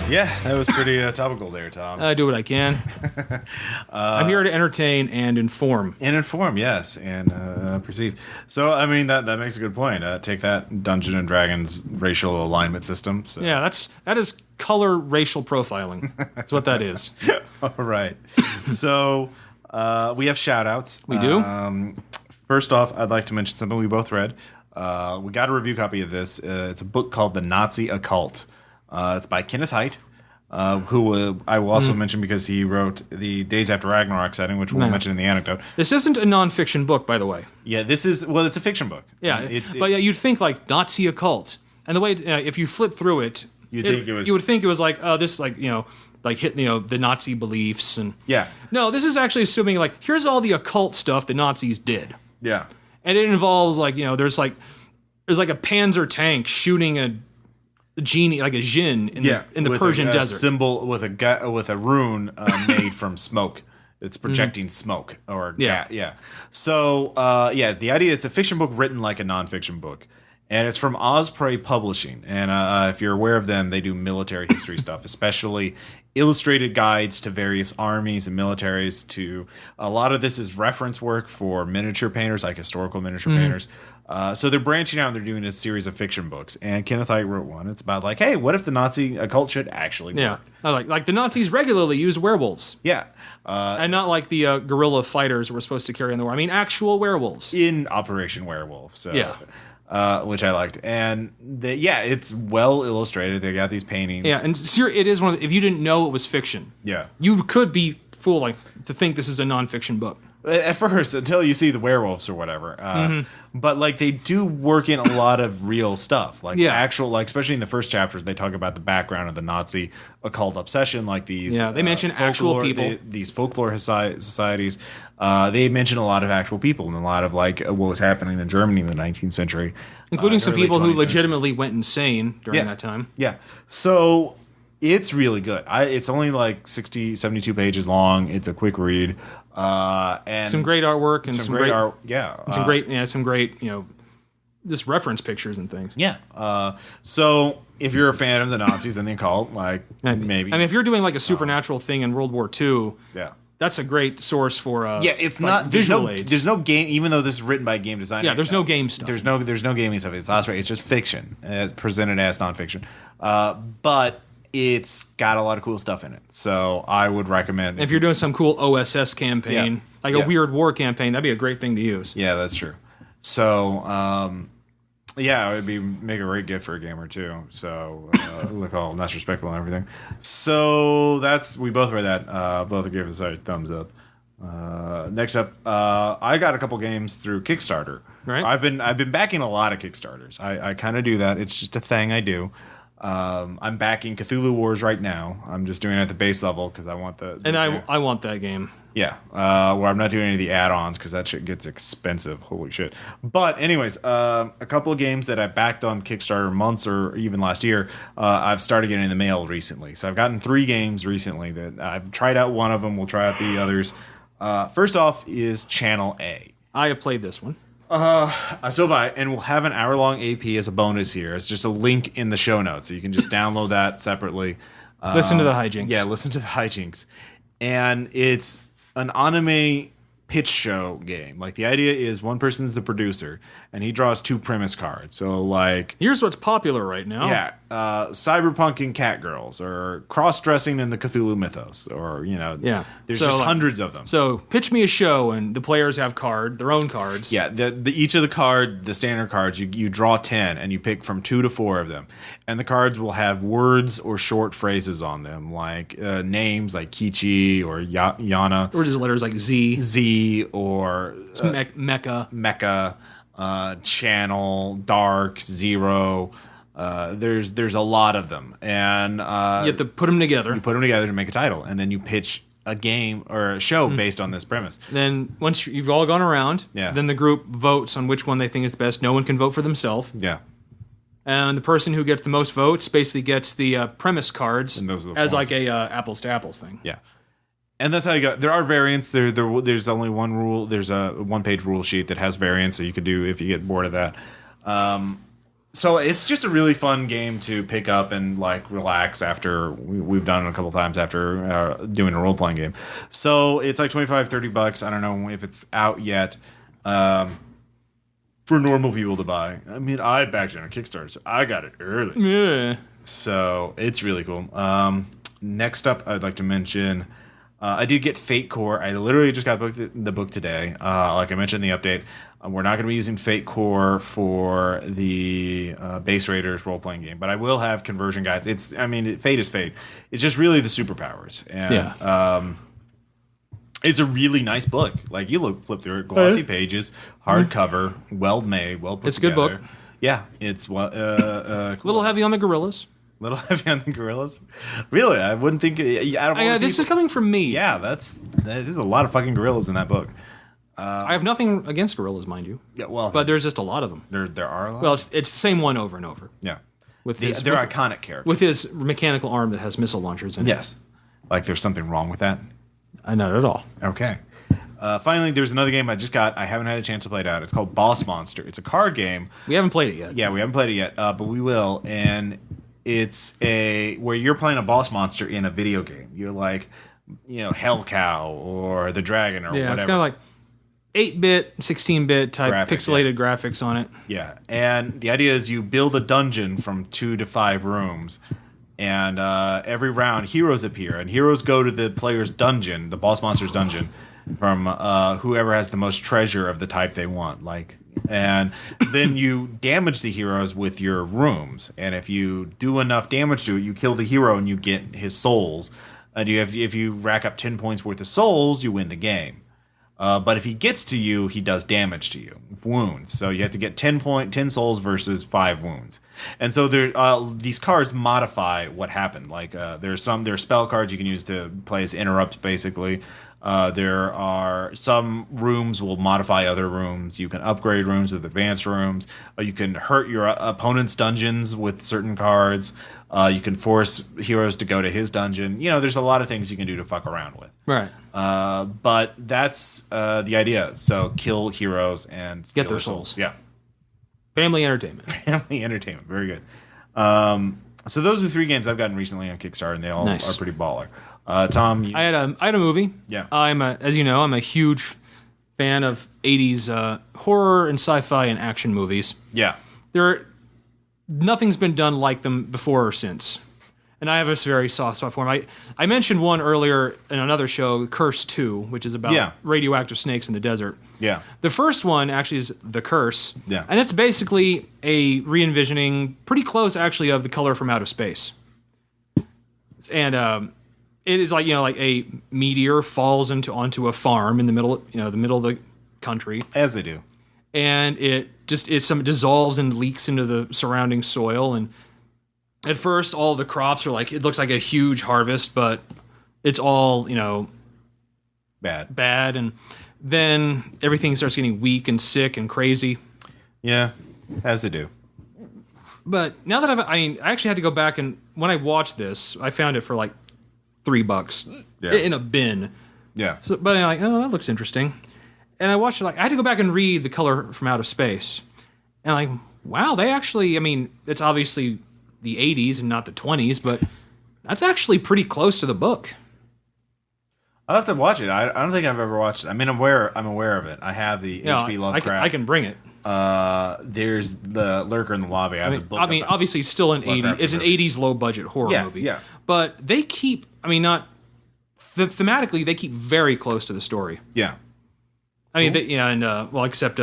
Yeah, that was pretty topical there, Tom. I do what I can. I'm here to entertain and inform. And inform, yes, and perceive. So, I mean, that makes a good point. Take that, Dungeons and Dragons racial alignment system. So. Yeah, that is color racial profiling. That's what that is. All right. So, we have shout-outs. We do? First off, I'd like to mention something we both read. We got a review copy of this. It's a book called The Nazi Occult. It's by Kenneth Haidt, who I will also mention because he wrote the Days After Ragnarok setting, which we'll mention in the anecdote. This isn't a nonfiction book, by the way. Yeah, this is, well, it's a fiction book. Yeah, but yeah, you'd think like Nazi occult. And the way, if you flip through it, you would think it was like, this, like, like hit, the Nazi beliefs. And yeah. No, this is actually assuming, like, here's all the occult stuff the Nazis did. Yeah. And it involves, like, there's like a Panzer tank shooting a genie, like a djinn in the Persian desert. Symbol with a rune made from smoke. It's projecting smoke or gas. Yeah. So the idea, it's a fiction book written like a nonfiction book, And it's from Osprey Publishing. And if you're aware of them, they do military history stuff, especially illustrated guides to various armies and militaries. To a lot of this is reference work for miniature painters, like historical miniature painters. So they're branching out and they're doing a series of fiction books. And Kenneth Hite wrote one. It's about like, hey, what if the Nazi occult should actually work? Yeah, like the Nazis regularly used werewolves. Yeah. And not like the guerrilla fighters we're supposed to carry on the war. I mean, actual werewolves. In Operation Werewolf. So, Yeah. Which I liked. And it's well illustrated. They got these paintings. Yeah, and it is one of if you didn't know it was fiction, Yeah. you could be fooled to think this is a nonfiction book. At first, until you see the werewolves or whatever. But like they do work in a lot of real stuff. Like actual, like especially in the first chapters, they talk about the background of the Nazi occult obsession, like these. Yeah, they mention actual people. These folklore societies. They mention a lot of actual people and a lot of like what was happening in Germany in the 19th century. Including some early people who 20th century. legitimately went insane during that time. Yeah. So it's really good. It's only like 60, 72 pages long. It's a quick read. And Some great artwork and some great art. Yeah. some great, just reference pictures and things. Yeah. So if you're a fan of the Nazis and the occult, like maybe. I mean, if you're doing like a supernatural thing in World War II, yeah. that's a great source for it's like not visual aids. There's no game, even though this is written by a game designer. Yeah, there's no game stuff. There's no gaming stuff. It's Osprey. It's just fiction. It's presented as nonfiction. But it's got a lot of cool stuff in it. So I would recommend. If you're doing some cool OSS campaign, like a weird war campaign, that'd be a great thing to use. Yeah, that's true. So it would make a great gift for a gamer too. So look all that's respectful and everything. So we both read that. Both gave us a thumbs up. Next up, I got a couple games through Kickstarter. Right. I've been backing a lot of Kickstarters. I kind of do that. It's just a thing I do. I'm backing Cthulhu Wars right now. I'm just doing it at the base level because I want I want that game. Yeah, where I'm not doing any of the add-ons because that shit gets expensive. Holy shit. But anyways, a couple of games that I backed on Kickstarter months or even last year, I've started getting in the mail recently. So I've gotten 3 games recently that I've tried out one of them. We'll try out the others. First off is Channel A. I have played this one. So have I, and we'll have an hour-long AP as a bonus here. It's just a link in the show notes, so you can just download that separately. Listen to the hijinks. Yeah, listen to the hijinks. And it's an anime pitch show game. Like the idea is one person's the producer, and he draws 2 premise cards. So like, here's what's popular right now. yeah, Cyberpunk and Catgirls, or cross-dressing in the Cthulhu mythos, or there's So, just like, hundreds of them. So pitch me a show, and the players have their own cards. Yeah, each of the standard cards, you draw 10, and you pick from 2 to 4 of them. And the cards will have words or short phrases on them, like names like Kichi or Yana. Or just letters like Z, or Mecha. Channel, Dark, Zero. There's a lot of them. And You have to put them together. you put them together to make a title. And then you pitch a game or a show based on this premise. Then once you've all gone around, then the group votes on which one they think is the best. No one can vote for themselves. Yeah. And the person who gets the most votes basically gets the premise cards And those are the as points. like a apples to apples thing. Yeah. And that's how you go. There are variants. There's only one rule. There's a 1-page rule sheet that has variants, so you could do if you get bored of that. So it's just a really fun game to pick up and like relax after. We've done it a couple times after doing a role playing game. So it's like $25-$30. I don't know if it's out yet for normal people to buy. I mean, I backed it on Kickstarter, so I got it early. Yeah. So it's really cool. Next up, I'd like to mention. I did get Fate Core. I literally just got the book today. Like I mentioned in the update, we're not going to be using Fate Core for the Base Raiders role-playing game, but I will have conversion guides. Fate is Fate. It's just really the superpowers. And it's a really nice book. Like you flip through it, glossy pages, hardcover, well made, well put It's a good together. book. Yeah, it's cool. A little heavy on the gorillas. Little heavy on the gorillas. Really, I wouldn't think. Out of all the This people- is coming from me. Yeah, there's a lot of fucking gorillas in that book. I have nothing against gorillas, mind you. Yeah, well, But there's just a lot of them. there are a lot. Well, it's the same one over and over. Yeah, With they're his iconic characters. with his mechanical arm that has missile launchers in it. Yes, like there's something wrong with that. Not at all. Okay. Finally, there's another game I just got. I haven't had a chance to play it out. It's called Boss Monster. It's a card game. We haven't played it yet. Yeah, we haven't played it yet, but we will. And it's where you're playing a boss monster in a video game. You're like, Hell Cow or the Dragon or whatever. It's kind of like 8-bit, 16-bit type pixelated yeah. graphics on it. Yeah, and the idea is you build a dungeon from 2 to 5 rooms, and every round heroes appear, and heroes go to the player's dungeon, the boss monster's dungeon, from whoever has the most treasure of the type they want. And then you damage the heroes with your rooms, and if you do enough damage to it, you kill the hero and you get his souls. And if you rack up 10 points worth of souls, you win the game. But if he gets to you, he does damage to you, wounds. So you have to get 10 souls versus 5 wounds. And so these cards modify what happened. There are spell cards you can use to play as interrupts, basically. There are some rooms will modify other rooms. You can upgrade rooms with advanced rooms. You can hurt your opponent's dungeons with certain cards. You can force heroes to go to his dungeon. There's a lot of things you can do to fuck around with. Right. But that's the idea. So kill heroes and get their souls. Yeah. Family entertainment. Family entertainment. Very good. So those are the 3 games I've gotten recently on Kickstarter, and they all are pretty baller. Tom, I had a movie. Yeah. As you know, I'm a huge fan of 80s horror and sci-fi and action movies. Yeah. Nothing's been done like them before or since. And I have a very soft spot for them. I mentioned one earlier in another show, Curse 2, which is about radioactive snakes in the desert. Yeah. The first one actually is The Curse. Yeah. And it's basically a re-envisioning, pretty close actually, of The Color from Outer Space. And it is like a meteor falls onto a farm in the middle of the country, as they do, and it dissolves and leaks into the surrounding soil. And at first, all the crops are it looks like a huge harvest, but it's all bad, and then everything starts getting weak and sick and crazy. Yeah, as they do. But now that I actually had to go back, and when I watched this, I found it for $3 in a bin. Yeah. So, but I'm like, oh, that looks interesting. And I watched it. I had to go back and read The Color from Outer Space. And wow, they actually, it's obviously the 80s and not the 20s, but that's actually pretty close to the book. I'll have to watch it. I don't think I've ever watched it. I'm aware of it. I have the H.P. Lovecraft. I can bring it. There's the Lurker in the Lobby. I have the book. Obviously, it's still an 80s low budget horror movie. Yeah. But they keep, thematically, they keep very close to the story. Yeah. Except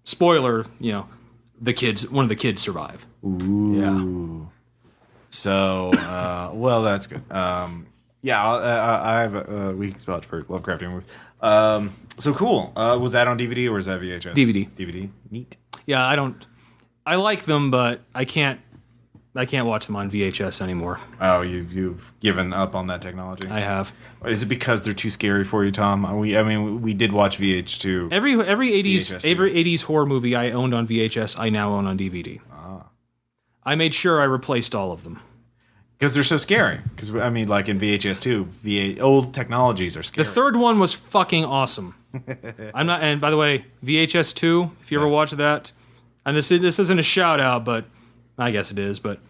spoiler, one of the kids survive. Ooh. Yeah. So, that's good. I have a weak spot for Lovecraftian movies. So cool. Was that on DVD or was that VHS? DVD. DVD. Neat. Yeah, I like them, but I can't watch them on VHS anymore. Oh, you've given up on that technology? I have. Is it because they're too scary for you, Tom? We did watch VH2. Every 80s horror movie I owned on VHS, I now own on DVD. Ah. I made sure I replaced all of them. Because they're so scary. Because, in VHS 2, old technologies are scary. The third one was fucking awesome. And by the way, VHS 2, if you ever watch that, and this isn't a shout out, but I guess it is, but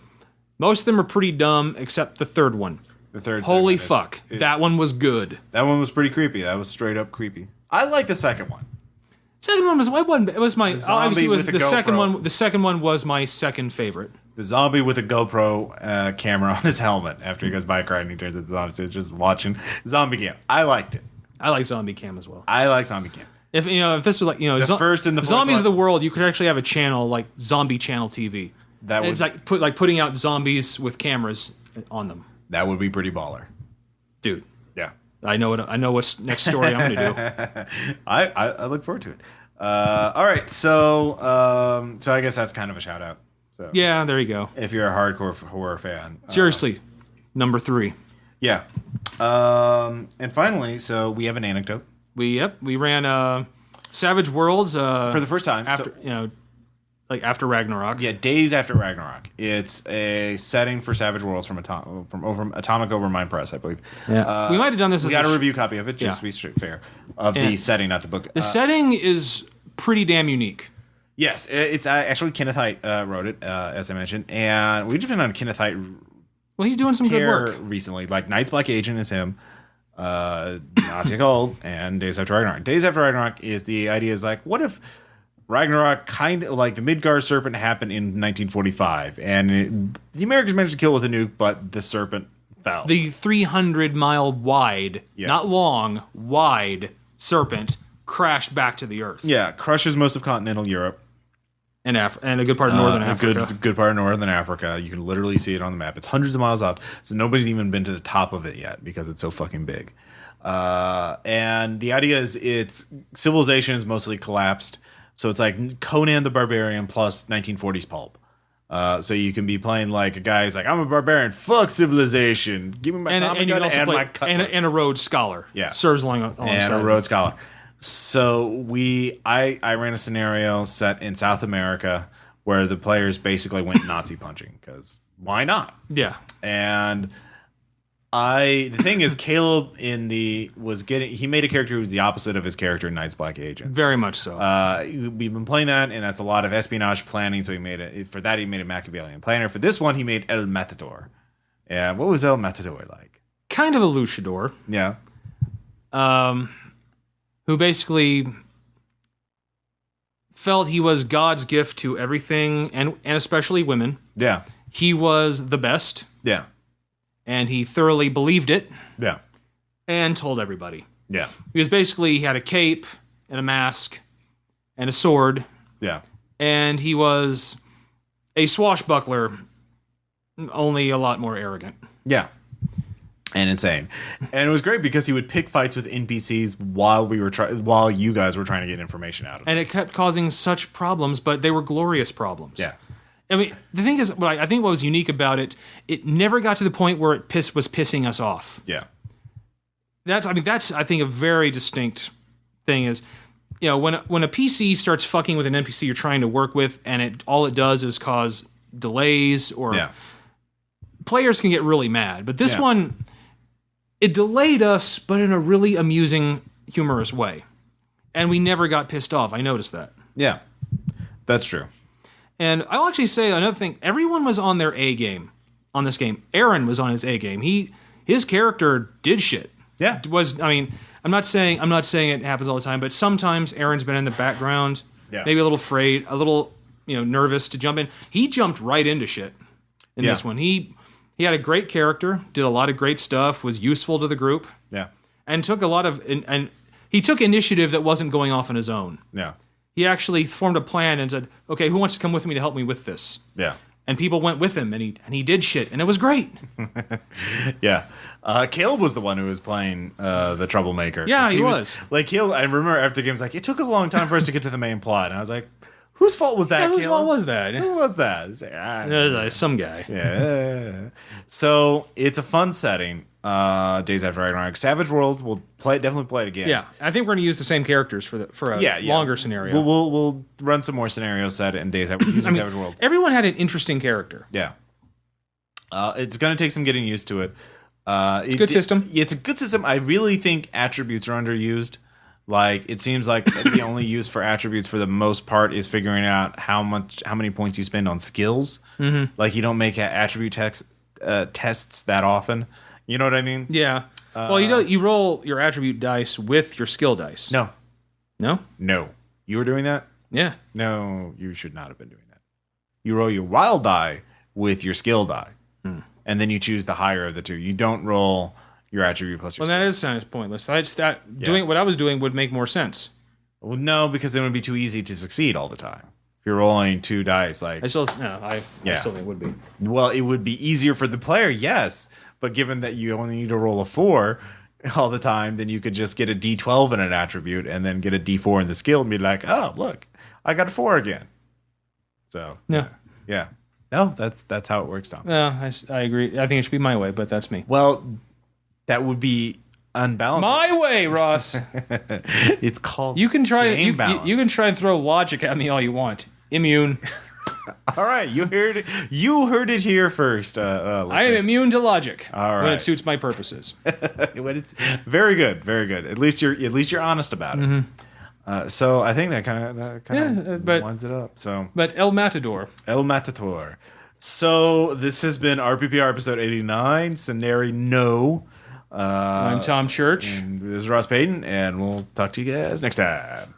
most of them are pretty dumb, except the third one. The third Holy fuck. That one was good. That one was pretty creepy. That was straight up creepy. I like the second one. Second one was my obviously was the second GoPro. one. The second one was my second favorite. The zombie with a GoPro camera on his helmet after he goes by a crowd and he turns into zombie. So it's just watching Zombie Cam. I liked it. I like Zombie Cam as well. I like Zombie Cam. If this was the first and the fourth Zombies one, of the World, you could actually have a channel like Zombie Channel TV. It's putting out zombies with cameras on them. That would be pretty baller, dude. Yeah, I know what's next story I'm going to do. I look forward to it. All right, so I guess that's kind of a shout out. So, yeah, there you go. If you're a hardcore horror fan, seriously, number 3. Yeah, and finally, so we have an anecdote. We ran Savage Worlds for the first time. After Like after Ragnarok. Yeah, days after Ragnarok. It's a setting for Savage Worlds from Atomic Overmind Press, I believe. Yeah. We might have done this We as got a review copy of it, just to be fair, of the setting, not the book. The setting is pretty damn unique. Yes, it's actually Kenneth Hite wrote it, as I mentioned, and we've just been on Kenneth Hite. Well, he's doing some good work recently. Like Night's Black Agent is him, Nazi Gold, and Days After Ragnarok. Days After Ragnarok is the idea is like, what if Ragnarok kind of like the Midgard serpent happened in 1945, and the Americans managed to kill it with a nuke, but the serpent fell. The 300-mile wide, not long, wide serpent crashed back to the Earth. Yeah, crushes most of continental Europe. And a good part of northern Africa. A good part of northern Africa. You can literally see it on the map. It's hundreds of miles up, so nobody's even been to the top of it yet because it's so fucking big. And the idea is it's civilization is mostly collapsed. So it's like Conan the Barbarian plus 1940s pulp. So you can be playing like a guy who's like, I'm a barbarian, fuck civilization. Give me my Tommy gun and my cutlass. And a Rhodes Scholar. Yeah. Serves alongside. And a Rhodes Scholar. So I ran a scenario set in South America where the players basically went Nazi punching because why not? Yeah. And the thing is, Caleb he made a character who was the opposite of his character in Night's Black Agent. Very much so. We've been playing that, and that's a lot of espionage planning. So he made a Machiavellian planner. For this one, he made El Matador. Yeah, what was El Matador like? Kind of a luchador. Yeah. Who basically felt he was God's gift to everything, and especially women. Yeah. He was the best. Yeah. And he thoroughly believed it. Yeah. And told everybody. Yeah. He had a cape and a mask and a sword. Yeah. And he was a swashbuckler, only a lot more arrogant. Yeah. And insane. And it was great because he would pick fights with NPCs while you guys were trying to get information out of him. And it kept causing such problems, but they were glorious problems. Yeah. I mean, the thing is, I think what was unique about it, it never got to the point where it was pissing us off. Yeah. That's I think a very distinct thing is, when a PC starts fucking with an NPC you're trying to work with, and all it does is cause delays or players can get really mad. But this one, it delayed us, but in a really amusing, humorous way. And we never got pissed off. I noticed that. Yeah. That's true. And I'll actually say another thing. Everyone was on their A game on this game. Aaron was on his A game. His character did shit. Yeah. I'm not saying it happens all the time, but sometimes Aaron's been in the background, maybe a little afraid, a little nervous to jump in. He jumped right into shit in this one. He had a great character, did a lot of great stuff, was useful to the group. Yeah. And took a lot of and he took initiative that wasn't going off on his own. Yeah. He actually formed a plan and said, "Okay, who wants to come with me to help me with this?" Yeah. And people went with him, and he did shit, and it was great. Yeah. Caleb was the one who was playing the troublemaker. Yeah, he was. Like, Caleb, I remember after the game, was like, it took a long time for us to get to the main plot. And I was like, whose fault was that, Yeah, whose Caleb? fault was that? Who was that? It's like, Some guy. Yeah. So, it's a fun setting. Days After Ragnarok. Savage Worlds, we'll definitely play it again. Yeah, I think we're going to use the same characters for a longer scenario. We'll run some more scenarios set in Days After Savage Worlds. Everyone had an interesting character. Yeah. It's going to take some getting used to it. It's a good system. It's a good system. I really think attributes are underused. Like, it seems like the only use for attributes for the most part is figuring out how many points you spend on skills. Mm-hmm. Like, you don't make attribute tests that often. You know what I mean? Yeah. Well, you roll your attribute dice with your skill dice. No. No? No. You were doing that? Yeah. No, you should not have been doing that. You roll your wild die with your skill die. And then you choose the higher of the two. You don't roll your attribute plus your skill. That is kind of pointless. Doing what I was doing would make more sense. Well, no, because then it would be too easy to succeed all the time. If you're rolling two dice, like... I still think it would be. Well, it would be easier for the player, yes. But given that you only need to roll a 4 all the time, then you could just get a D12 in an attribute and then get a D4 in the skill and be like, oh, look, I got a 4 again. So, yeah. No, that's how it works, Tom. Yeah, I agree. I think it should be my way, but that's me. Well, that would be unbalanced. My way, Ross. It's called you can try game balance. You can try and throw logic at me all you want. Immune. All right, you heard it. You heard it here first. I am immune to logic All when right. it suits my purposes. When it's very good, very good. At least you're honest about it. So I think that kind of but- winds it up. So But El Matador. El Matador. So this has been RPPR episode 89. Scenari-NO. I'm Tom Church. And this is Ross Payton, and we'll talk to you guys next time.